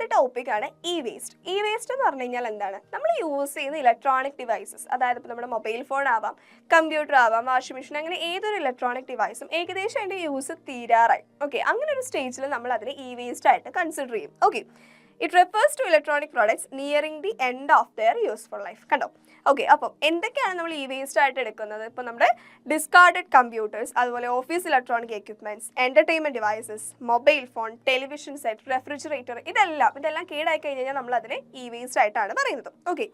ഇന്നത്തെ ടോപ്പിക്കാണ് E waste. E waste എന്ന് പറഞ്ഞു കഴിഞ്ഞാൽ എന്താണ്? നമ്മൾ യൂസ് ചെയ്യുന്ന ഇലക്ട്രോണിക് ഡിവൈസസ്, അതായത് ഇപ്പോൾ നമ്മുടെ മൊബൈൽ ഫോൺ ആവാം, കമ്പ്യൂട്ടർ ആവാം, വാഷിംഗ് മെഷീൻ, അങ്ങനെ ഏതൊരു ഇലക്ട്രോണിക് ഡിവൈസും ഏകദേശം അതിൻ്റെ യൂസ് തീരാറായി. ഓക്കെ, അങ്ങനെ ഒരു സ്റ്റേജിൽ നമ്മൾ അതിനെ ഇ വേസ്റ്റ് ആയിട്ട് കൺസിഡർ ചെയ്യും. Okay, it refers to electronic products nearing the end of their useful life. കണ്ടോ? ഓക്കെ, അപ്പം എന്തൊക്കെയാണ് നമ്മൾ ഇ വേസ്റ്റ് ആയിട്ട് എടുക്കുന്നത്? ഇപ്പോൾ നമ്മുടെ ഡിസ്കാർഡഡ് കമ്പ്യൂട്ടേഴ്സ്, അതുപോലെ office electronic equipments, entertainment devices, mobile phone, television set, refrigerator, ഇതെല്ലാം കേടായി കഴിഞ്ഞാൽ നമ്മൾ അതിനെ ഇ വേസ്റ്റ് ആയിട്ടാണ് പറയുന്നത്. Okay,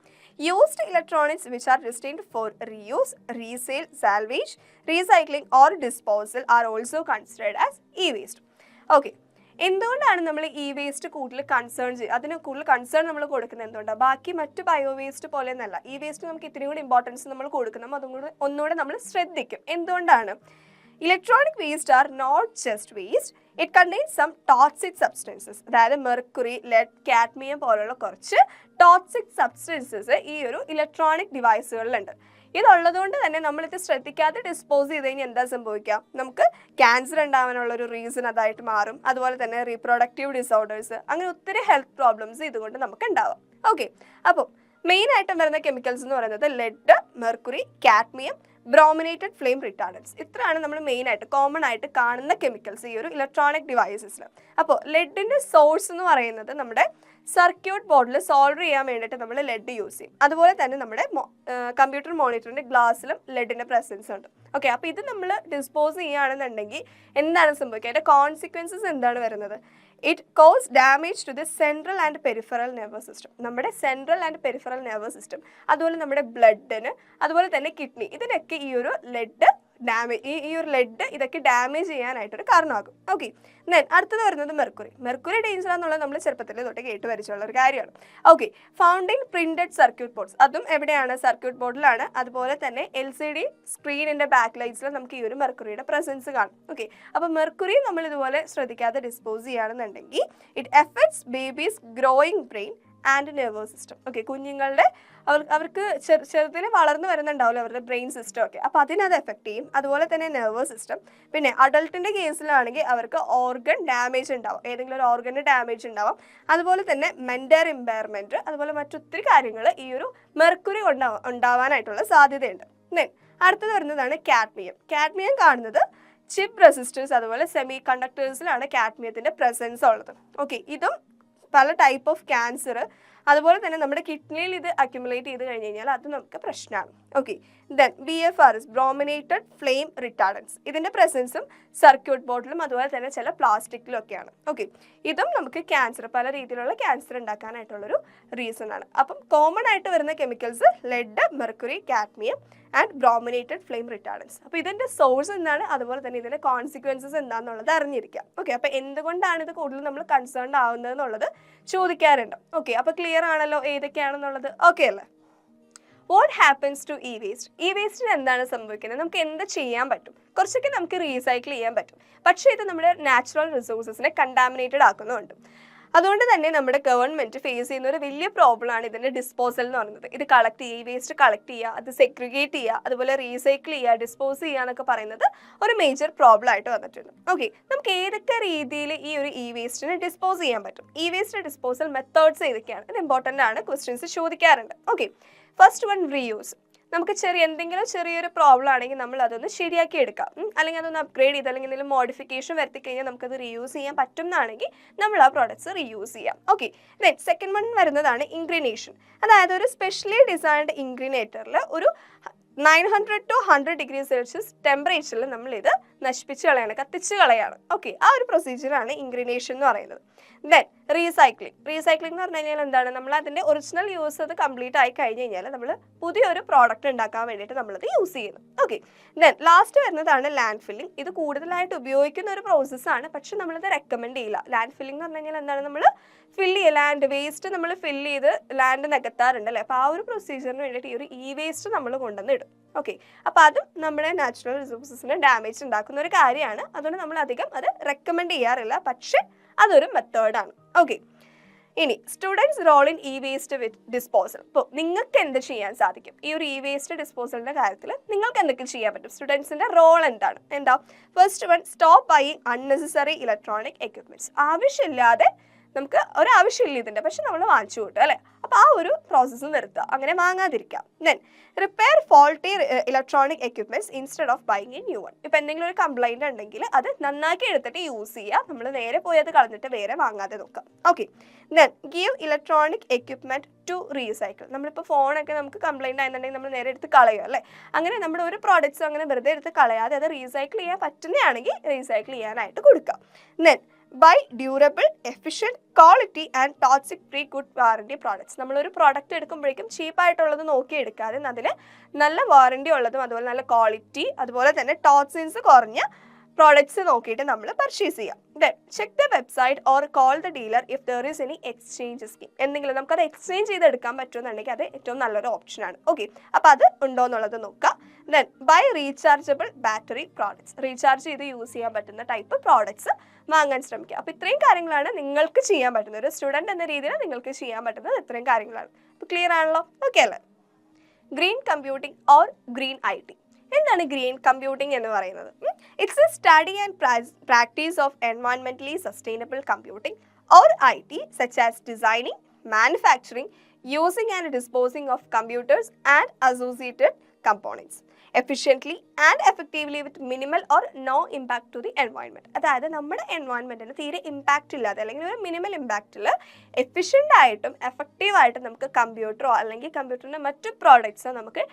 used electronics which are destined for reuse, resale, salvage, recycling or disposal are also considered as E waste. Okay, എന്തുകൊണ്ടാണ് നമ്മൾ e waste കൂടുതൽ അതിന് കൂടുതൽ കൺസേൺ നമ്മൾ കൊടുക്കുന്നത്? എന്തുകൊണ്ടാണ്? ബാക്കി മറ്റ് ബയോ വേസ്റ്റ് പോലെ എന്നല്ല, ഇ വേസ്റ്റ് നമുക്ക് ഇത്രയും കൂടി ഇമ്പോർട്ടൻസ് നമ്മൾ കൊടുക്കണം, ഒന്നുകൂടെ നമ്മൾ ശ്രദ്ധിക്കും. എന്തുകൊണ്ടാണ്? Electronic waste are not just waste, it contains some toxic substances. അതായത് മെർക്കുറി, ലെഡ്, കാഡ്മിയം പോലുള്ള കുറച്ച് ടോക്സിക് സബ്സ്റ്റൻസസ് ഈ ഒരു ഇലക്ട്രോണിക് ഡിവൈസുകളിലുണ്ട്. ഇതുള്ളതുകൊണ്ട് തന്നെ നമ്മളിത് ശ്രദ്ധിക്കാതെ ഡിസ്പോസ് ചെയ്ത് കഴിഞ്ഞാൽ എന്താ സംഭവിക്കുക? നമുക്ക് ക്യാൻസർ ഉണ്ടാവാനുള്ള ഒരു റീസൺ അതായിട്ട് മാറും. അതുപോലെ തന്നെ റീപ്രൊഡക്റ്റീവ് ഡിസോർഡേഴ്സ്, അങ്ങനെ ഒത്തിരി ഹെൽത്ത് പ്രോബ്ലംസ് ഇതുകൊണ്ട് നമുക്ക് ഉണ്ടാവാം. ഓക്കെ, അപ്പോൾ മെയിൻ ആയിട്ടും വരുന്ന കെമിക്കൽസ് എന്ന് പറയുന്നത് lead, mercury, cadmium, brominated flame retardants. ഇത്രയാണ് നമ്മൾ മെയിൻ ആയിട്ട് കോമൺ ആയിട്ട് കാണുന്ന കെമിക്കൽസ് ഈ ഒരു ഇലക്ട്രോണിക് ഡിവൈസസിൽ. അപ്പോൾ ലെഡിൻ്റെ സോഴ്സ് എന്ന് പറയുന്നത് നമ്മുടെ സർക്യൂട്ട് ബോർഡിൽ സോൾഡർ ചെയ്യാൻ വേണ്ടിയിട്ട് നമ്മൾ ലെഡ് യൂസ് ചെയ്യും. അതുപോലെ തന്നെ നമ്മുടെ കമ്പ്യൂട്ടർ മോണിറ്ററിൻ്റെ ഗ്ലാസ്സിലും ലെഡിൻ്റെ പ്രസൻസ് ഉണ്ട്. ഓക്കെ, അപ്പോൾ ഇത് നമ്മൾ ഡിസ്പോസ് ചെയ്യുകയാണെന്നുണ്ടെങ്കിൽ എന്താണ് സംഭവിക്കുക? അതിൻ്റെ കോൺസിക്വൻസസ് എന്താണ് വരുന്നത്? It cause damage to the central and peripheral nervous system. നമ്മുടെ central and peripheral nervous system, അതുപോലെ നമ്മുടെ ബ്ലഡിന്, അതുപോലെ തന്നെ കിഡ്നി, ഇതിനൊക്കെ ഈ ഒരു ലെഡ് ഇതൊക്കെ ഡാമേജ് ചെയ്യാനായിട്ടൊരു കാരണമാകും. ഓക്കെ, ദെൻ അടുത്തത് വരുന്നത് മെർക്കുറി ഡേഞ്ചർ എന്നുള്ളത് നമ്മൾ ചെറുപ്പത്തിൽ തൊട്ട് കേട്ട് വരിച്ചുള്ള ഒരു കാര്യമാണ്. Okay, found in printed circuit boards, അതും എവിടെയാണ്? സർക്യൂട്ട് ബോർഡിലാണ്. അതുപോലെ തന്നെ LCD സ്ക്രീനിൻ്റെ ബാക്ക് ലൈറ്റ്സിൽ നമുക്ക് ഈ ഒരു മെർക്കുറിയുടെ പ്രസൻസ് കാണും. ഓക്കെ, അപ്പോൾ മെർക്കുറി നമ്മൾ ഇതുപോലെ ശ്രദ്ധിക്കാതെ ഡിസ്പോസ് ചെയ്യുകയാണെന്നുണ്ടെങ്കിൽ it effects babies growing brain and nervous system. Okay, കുഞ്ഞുങ്ങളുടെ അവർക്ക് ചെറുതിൽ വളർന്നു വരുന്നുണ്ടാവില്ല അവരുടെ ബ്രെയിൻ സിസ്റ്റം ഒക്കെ, അപ്പോൾ അതിനത് എഫക്ട് ചെയ്യും. അതുപോലെ തന്നെ നെർവസ് സിസ്റ്റം. പിന്നെ അഡൾട്ടിൻ്റെ കേസിലാണെങ്കിൽ അവർക്ക് ഓർഗൻ ഡാമേജ് ഉണ്ടാവും, ഏതെങ്കിലും ഒരു ഓർഗന് ഡാമേജ് ഉണ്ടാവും. അതുപോലെ തന്നെ മെൻ്റൽ ഇമ്പയർമെൻറ്റ്, അതുപോലെ മറ്റൊത്തിരി കാര്യങ്ങൾ ഈ ഒരു മെർക്കുറി ഉണ്ടാവാനായിട്ടുള്ള സാധ്യതയുണ്ട്. ദെൻ അടുത്തത് വരുന്നതാണ് കാഡ്മിയം കാണുന്നത് ചിപ്പ് റെസിസ്റ്റേഴ്സ്, അതുപോലെ സെമി കണ്ടക്ടേഴ്സിലാണ് കാഡ്മിയത്തിൻ്റെ പ്രസൻസ് ഉള്ളത്. ഓക്കെ, ഇതും പല ടൈപ്പ് ഓഫ് ക്യാൻസർ, അതുപോലെ തന്നെ നമ്മുടെ കിഡ്നിയിൽ ഇത് അക്യുമുലേറ്റ് ചെയ്ത് കഴിഞ്ഞ് കഴിഞ്ഞാൽ അത് നമുക്ക് പ്രശ്നമാണ്. Okay, then BFRs, brominated flame retardants, ഇതിൻ്റെ പ്രസൻസും സർക്യൂട്ട് ബോർഡിലും അതുപോലെ തന്നെ ചില പ്ലാസ്റ്റിക്കിലും ഒക്കെയാണ്. ഓക്കെ, ഇതും നമുക്ക് ക്യാൻസർ, പല രീതിയിലുള്ള ക്യാൻസർ ഉണ്ടാക്കാനായിട്ടുള്ളൊരു റീസൺ ആണ്. അപ്പം കോമൺ ആയിട്ട് വരുന്ന chemicals lead, mercury, cadmium and brominated flame retardants. അപ്പോൾ ഇതിൻ്റെ സോഴ്സ് എന്താണ്, അതുപോലെ തന്നെ ഇതിൻ്റെ കോൺസിക്വൻസസ് എന്താണെന്നുള്ളത് അറിഞ്ഞിരിക്കാം. ഓക്കെ, അപ്പോൾ എന്തുകൊണ്ടാണ് ഇത് കൂടുതൽ നമ്മൾ കൺസേൺഡ് ആവുന്നത് എന്നുള്ളത് ചോദിക്കാറുണ്ട്. ഓക്കെ, അപ്പോൾ ക്ലിയർ ആണല്ലോ ഏതൊക്കെയാണെന്നുള്ളത്? ഓക്കെ അല്ലേ? What happens to e waste? E വേസ്റ്റിന് എന്താണ് സംഭവിക്കുന്നത്? നമുക്ക് എന്ത് ചെയ്യാൻ പറ്റും? കുറച്ചൊക്കെ നമുക്ക് റീസൈക്കിൾ ചെയ്യാൻ പറ്റും, പക്ഷേ ഇത് നമ്മുടെ നാച്ചുറൽ റിസോഴ്സസിനെ കണ്ടാമിനേറ്റഡ് ആക്കുന്നുണ്ട്. അതുകൊണ്ട് തന്നെ നമ്മുടെ ഗവൺമെൻറ് ഫേസ് ചെയ്യുന്ന ഒരു വലിയ പ്രോബ്ലമാണ് ഇതിൻ്റെ ഡിസ്പോസൽ എന്ന് പറയുന്നത്. ഇത് ഇ വേസ്റ്റ് കളക്ട് ചെയ്യുക, അത് സെഗ്രിഗേറ്റ് ചെയ്യുക, അതുപോലെ റീസൈക്കിൾ ചെയ്യുക, ഡിസ്പോസ് ചെയ്യുക എന്നൊക്കെ പറയുന്നത് ഒരു മേജർ പ്രോബ്ലം ആയിട്ട് വന്നിട്ടുണ്ട്. ഓക്കെ, നമുക്ക് ഏതൊക്കെ രീതിയിൽ ഈ ഒരു ഇ വേസ്റ്റിനെ ഡിസ്പോസ് ചെയ്യാൻ പറ്റും? ഇ വേസ്റ്റ് ഡിസ്പോസൽ മെത്തേഡ്സ് ഏതൊക്കെയാണ്? ഇത് ഇമ്പോർട്ടൻ്റ് ആണ്, ക്വസ്റ്റ്യൻസ് ചോദിക്കാറുണ്ട്. Okay, first one, reuse. നമുക്ക് എന്തെങ്കിലും ചെറിയൊരു പ്രോബ്ലം ആണെങ്കിൽ നമ്മൾ അതൊന്ന് ശരിയാക്കി എടുക്കാം, അല്ലെങ്കിൽ അതൊന്ന് അപ്ഗ്രേഡ് ചെയ്ത് അല്ലെങ്കിൽ എന്തെങ്കിലും മോഡിഫിക്കേഷൻ വരുത്തി കഴിഞ്ഞാൽ നമുക്കത് റീയൂസ് ചെയ്യാൻ പറ്റുന്നതാണെങ്കിൽ നമ്മൾ ആ പ്രോഡക്ട്സ് റീയൂസ് ചെയ്യാം. ഓക്കെ, ദെൻ സെക്കൻഡ് വൺ വരുന്നതാണ് ഇൻഗ്രീനേഷൻ. അതായത് ഒരു സ്പെഷ്യലി ഡിസൈൻഡ് ഇൻഗ്രീനേറ്ററിൽ ഒരു 900 to 100 degrees Celsius ടെമ്പറേച്ചറിൽ നമ്മളിത് നശിപ്പിച്ച് കളയാണ്, കത്തിച്ച് കളയാണ്. ഓക്കെ, ആ ഒരു പ്രൊസീജിയറാണ് ഇൻഗ്രീനേഷൻ എന്ന് പറയുന്നത്. ദെൻ റീസൈക്ലിംഗ് എന്ന് പറഞ്ഞു കഴിഞ്ഞാൽ എന്താണ്? നമ്മൾ അതിൻ്റെ ഒറിജിനൽ യൂസ് അത് കംപ്ലീറ്റ് ആയി കഴിഞ്ഞ് കഴിഞ്ഞാൽ നമ്മൾ പുതിയൊരു പ്രോഡക്റ്റ് ഉണ്ടാക്കാൻ വേണ്ടിയിട്ട് നമ്മളത് യൂസ് ചെയ്യുന്നു. ഓക്കെ, ദെൻ ലാസ്റ്റ് വരുന്നതാണ് ലാൻഡ് ഫില്ലിംഗ്. ഇത് കൂടുതലായിട്ട് ഉപയോഗിക്കുന്ന ഒരു പ്രോസസ്സാണ്, പക്ഷെ നമ്മളിത് റെക്കമെൻഡ് ചെയ്യില്ല. ലാൻഡ് ഫില്ലിംഗ് എന്ന് പറഞ്ഞു കഴിഞ്ഞാൽ എന്താണ്? നമ്മൾ ഫില്ല് ചെയ്യുക, ലാൻഡ് വേസ്റ്റ് നമ്മൾ ഫില്ല് ചെയ്ത് ലാൻഡ് നികത്താറുണ്ട് അല്ലേ? അപ്പോൾ ആ ഒരു പ്രൊസീജിയറിന് വേണ്ടിയിട്ട് ഈ ഒരു ഇ വേസ്റ്റ് നമ്മൾ കൊണ്ടുവന്ന് ഇടും. ഓക്കെ, അപ്പോൾ അതും നമ്മുടെ നാച്ചുറൽ റിസോഴ്സസിന് ഡാമേജ് ഉണ്ടാക്കുന്ന ഒരു കാര്യമാണ്. അതുകൊണ്ട് നമ്മൾ അധികം അത് റെക്കമെൻഡ് ചെയ്യാറില്ല, പക്ഷെ അതൊരു മെത്തേഡാണ്. ഓക്കെ, ഇനി students role in e waste disposal. ഇപ്പോൾ നിങ്ങൾക്ക് എന്ത് ചെയ്യാൻ സാധിക്കും ഈ ഒരു ഇ വേസ്റ്റ് ഡിസ്പോസലിൻ്റെ കാര്യത്തിൽ? നിങ്ങൾക്ക് എന്തൊക്കെ ചെയ്യാൻ പറ്റും? സ്റ്റുഡൻസിൻ്റെ റോൾ എന്താ? First one, stop buying unnecessary electronic equipments. ആവശ്യമില്ലാതെ നമുക്ക് ഒരാവശ്യമില്ല ഇതിൻ്റെ, പക്ഷെ നമ്മൾ വാങ്ങിച്ചു കൂട്ടും അല്ലേ. അപ്പോൾ ആ ഒരു പ്രോസസ്സ് നിർത്തുക, അങ്ങനെ വാങ്ങാതിരിക്കാം. Then repair faulty electronic equipments instead of buying a new one. ഇപ്പം എന്തെങ്കിലും ഒരു കംപ്ലൈൻറ്റ് ഉണ്ടെങ്കിൽ അത് നന്നാക്കി എടുത്തിട്ട് യൂസ് ചെയ്യുക, നമ്മൾ നേരെ പോയി അത് കളഞ്ഞിട്ട് വേറെ വാങ്ങാതെ നോക്കാം. Okay. Then give electronic equipment to recycle. നമ്മളിപ്പോൾ ഫോണൊക്കെ നമുക്ക് കംപ്ലൈൻറ്റ് ആയെന്നുണ്ടെങ്കിൽ നമ്മൾ നേരെ എടുത്ത് കളയുക അല്ലേ. അങ്ങനെ നമ്മുടെ ഒരു പ്രോഡക്റ്റ്സും അങ്ങനെ വെറുതെ എടുത്ത് കളയാതെ അത് റീസൈക്കിൾ ചെയ്യാൻ പറ്റുന്നതാണെങ്കിൽ റീസൈക്കിൾ ചെയ്യാനായിട്ട് കൊടുക്കാം. Then bye durable, efficient, quality and toxic free good warranty products. നമ്മളൊരു പ്രോഡക്റ്റ് എടുക്കുമ്പോഴേക്കും ചീപ്പായിട്ടുള്ളത് നോക്കി എടുക്കാതെ അതിന് നല്ല വാറണ്ടി ഉള്ളതും അതുപോലെ നല്ല ക്വാളിറ്റി അതുപോലെ തന്നെ ടോക്സിൻസ് കുറഞ്ഞ പ്രോഡക്ട്സ് നോക്കിയിട്ട് നമ്മൾ പർച്ചേസ് ചെയ്യാം. Then check the website or call the dealer if there is any exchange scheme. എന്തെങ്കിലും നമുക്കത് എക്സ്ചേഞ്ച് ചെയ്തെടുക്കാൻ പറ്റുമെന്നുണ്ടെങ്കിൽ അത് ഏറ്റവും നല്ലൊരു ഓപ്ഷനാണ്. ഓക്കെ, അപ്പോൾ അത് ഉണ്ടോ എന്നുള്ളത് നോക്കുക. Then bye rechargeable battery products. Recharge ചെയ്ത് യൂസ് ചെയ്യാൻ പറ്റുന്ന ടൈപ്പ് പ്രോഡക്ട്സ് വാങ്ങാൻ ശ്രമിക്കുക. അപ്പോൾ ഇത്രയും കാര്യങ്ങളാണ് നിങ്ങൾക്ക് ചെയ്യാൻ പറ്റുന്നത്. ഒരു സ്റ്റുഡൻറ് എന്ന രീതിയിൽ നിങ്ങൾക്ക് ചെയ്യാൻ പറ്റുന്നത് ഇത്രയും കാര്യങ്ങളാണ്. അപ്പോൾ ക്ലിയർ ആണല്ലോ? ഓക്കെ അല്ലേ? Green computing or green IT. എന്താണ് ഗ്രീൻ കമ്പ്യൂട്ടിംഗ് എന്ന് പറയുന്നത്? It's a study and practice of എൻവയോൺമെന്റലി sustainable computing or IT, such as designing, manufacturing, using and disposing of computers and associated components efficiently and effectively with minimal or no impact to the environment. അതായത് നമ്മുടെ എൻവയോൺമെൻറ്റിന് തീരെ impact ഇല്ലാതെ അല്ലെങ്കിൽ ഒരു minimal ഇമ്പാക്റ്റിൽ efficient ആയിട്ടും എഫക്റ്റീവായിട്ടും നമുക്ക് കമ്പ്യൂട്ടറോ അല്ലെങ്കിൽ കമ്പ്യൂട്ടറിൻ്റെ മറ്റു പ്രോഡക്ട്സോ നമുക്ക്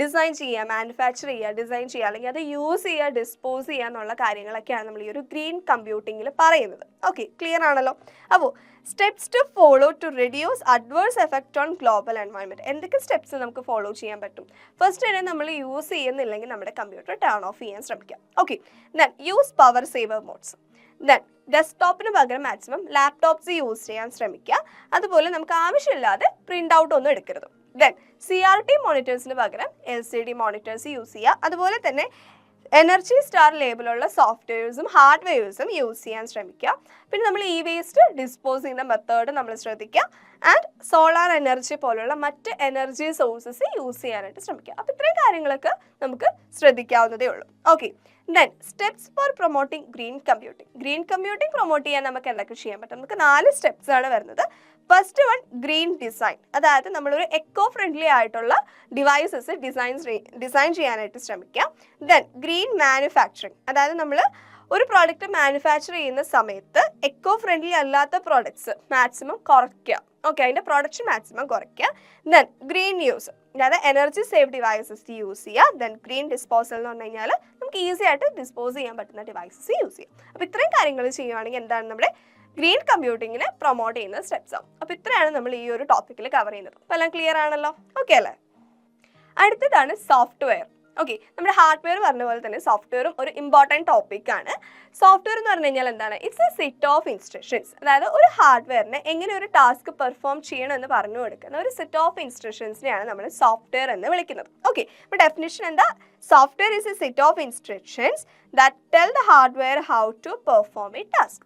ഡിസൈൻ ചെയ്യുക, മാനുഫാക്ചർ ചെയ്യുക, ഡിസൈൻ ചെയ്യുക, അല്ലെങ്കിൽ അത് യൂസ് ചെയ്യുക, ഡിസ്പോസ് ചെയ്യുക എന്നുള്ള കാര്യങ്ങളൊക്കെയാണ് നമ്മൾ ഈ ഒരു ഗ്രീൻ കമ്പ്യൂട്ടിങ്ങിൽ പറയുന്നത്. ഓക്കെ, ക്ലിയർ ആണല്ലോ? അപ്പോൾ steps to follow to reduce adverse effect on global environment. എന്തൊക്കെ സ്റ്റെപ്സ് നമുക്ക് ഫോളോ ചെയ്യാൻ പറ്റും? ഫസ്റ്റ് തന്നെ നമ്മൾ യൂസ് ചെയ്യുന്നില്ലെങ്കിൽ നമ്മുടെ കമ്പ്യൂട്ടർ ടേൺ ഓഫ് ചെയ്യാൻ ശ്രമിക്കാം. Okay. Then use power saver modes. Then ഡെസ്ക്ടോപ്പിന് പകരം മാക്സിമം ലാപ്ടോപ്സ് യൂസ് ചെയ്യാൻ ശ്രമിക്കുക. അതുപോലെ നമുക്ക് ആവശ്യമില്ലാതെ പ്രിൻ്റ് ഔട്ട് ഒന്നും എടുക്കരുത്. ദെൻ CRT മോണിറ്റേഴ്സിന് പകരം LCD മോണിറ്റേഴ്സ് യൂസ് ചെയ്യുക. അതുപോലെ തന്നെ എനർജി സ്റ്റാർ ലേബിലുള്ള സോഫ്റ്റ്വെയർസും ഹാർഡ്വെയർസും യൂസ് ചെയ്യാൻ ശ്രമിക്കുക. പിന്നെ നമ്മൾ വേസ്റ്റ് ഡിസ്പോസ് ചെയ്യുന്ന മെത്തേഡ് നമ്മൾ ശ്രദ്ധിക്കുക. ആൻഡ് സോളാർ എനർജി പോലുള്ള മറ്റ് എനർജി സോഴ്സസ് യൂസ് ചെയ്യാനായിട്ട് ശ്രമിക്കുക. അപ്പോൾ ഇത്രയും കാര്യങ്ങളൊക്കെ നമുക്ക് ശ്രദ്ധിക്കാവുന്നതേ ഉള്ളൂ. Okay. Then steps four promoting green computing. Green computing promote ചെയ്യാൻ നമുക്ക് എന്തൊക്കെ ചെയ്യാൻ പറ്റും? നമുക്ക് 4 സ്റ്റെപ്സ് ആണ് വരുന്നത്. First one, green design. അതായത് നമ്മളൊരു എക്കോ ഫ്രണ്ട്ലി ആയിട്ടുള്ള ഡിവൈസസ് ഡിസൈൻ ചെയ്യാനായിട്ട് ശ്രമിക്കാം. Then green manufacturing. അതായത് നമ്മൾ ഒരു പ്രോഡക്റ്റ് മാനുഫാക്ചർ ചെയ്യുന്ന സമയത്ത് എക്കോ ഫ്രണ്ട്ലി അല്ലാത്ത പ്രോഡക്ട്സ് മാക്സിമം കുറയ്ക്കുക. ഓക്കെ, അതിൻ്റെ പ്രൊഡക്ഷൻ മാക്സിമം കുറയ്ക്കുക. ദെൻ ഗ്രീൻ യൂസ്, അതായത് എനർജി സേവ് ഡിവൈസസ് യൂസ് ചെയ്യുക. ദെൻ ഗ്രീൻ ഡിസ്പോസൽ എന്ന് പറഞ്ഞു കഴിഞ്ഞാൽ നമുക്ക് ഈസി ആയിട്ട് ഡിസ്പോസ് ചെയ്യാൻ പറ്റുന്ന ഡിവൈസസ് യൂസ് ചെയ്യാം. അപ്പോൾ ഇത്രയും കാര്യങ്ങൾ ചെയ്യുകയാണെങ്കിൽ എന്താണ് നമ്മുടെ ഗ്രീൻ കമ്പ്യൂട്ടിങ്ങിനെ പ്രൊമോട്ട് ചെയ്യുന്ന സ്റ്റെപ്സ് ആവും. അപ്പോൾ ഇത്രയാണ് നമ്മൾ ഈ ഒരു ടോപ്പിക്കിൽ കവർ ചെയ്യുന്നത്. അപ്പോൾ എല്ലാം ക്ലിയർ ആണല്ലോ? ഓക്കെ അല്ലേ? അടുത്തതാണ് സോഫ്റ്റ്വെയർ. ഓക്കെ, നമ്മുടെ ഹാർഡ്വെയർ പറഞ്ഞ പോലെ തന്നെ സോഫ്റ്റ്വെയറും ഒരു ഇമ്പോർട്ടൻറ്റ് ടോപ്പിക്കാണ്. സോഫ്റ്റ്വെയർ എന്ന് പറഞ്ഞു കഴിഞ്ഞാൽ എന്താണ്? It's a set of instructions. അതായത് ഒരു ഹാർഡ്വെയറിനെ എങ്ങനെ ഒരു ടാസ്ക് പെർഫോം ചെയ്യണം എന്ന് പറഞ്ഞു കൊടുക്കുന്ന ഒരു സെറ്റ് ഓഫ് ഇൻസ്ട്രക്ഷൻസിനെയാണ് നമ്മൾ സോഫ്റ്റ്വെയർ എന്ന് വിളിക്കുന്നത്. ഓക്കെ, അപ്പോൾ ഡെഫിനിഷൻ എന്താ? Software is a set of instructions that tell the hardware how to perform a task.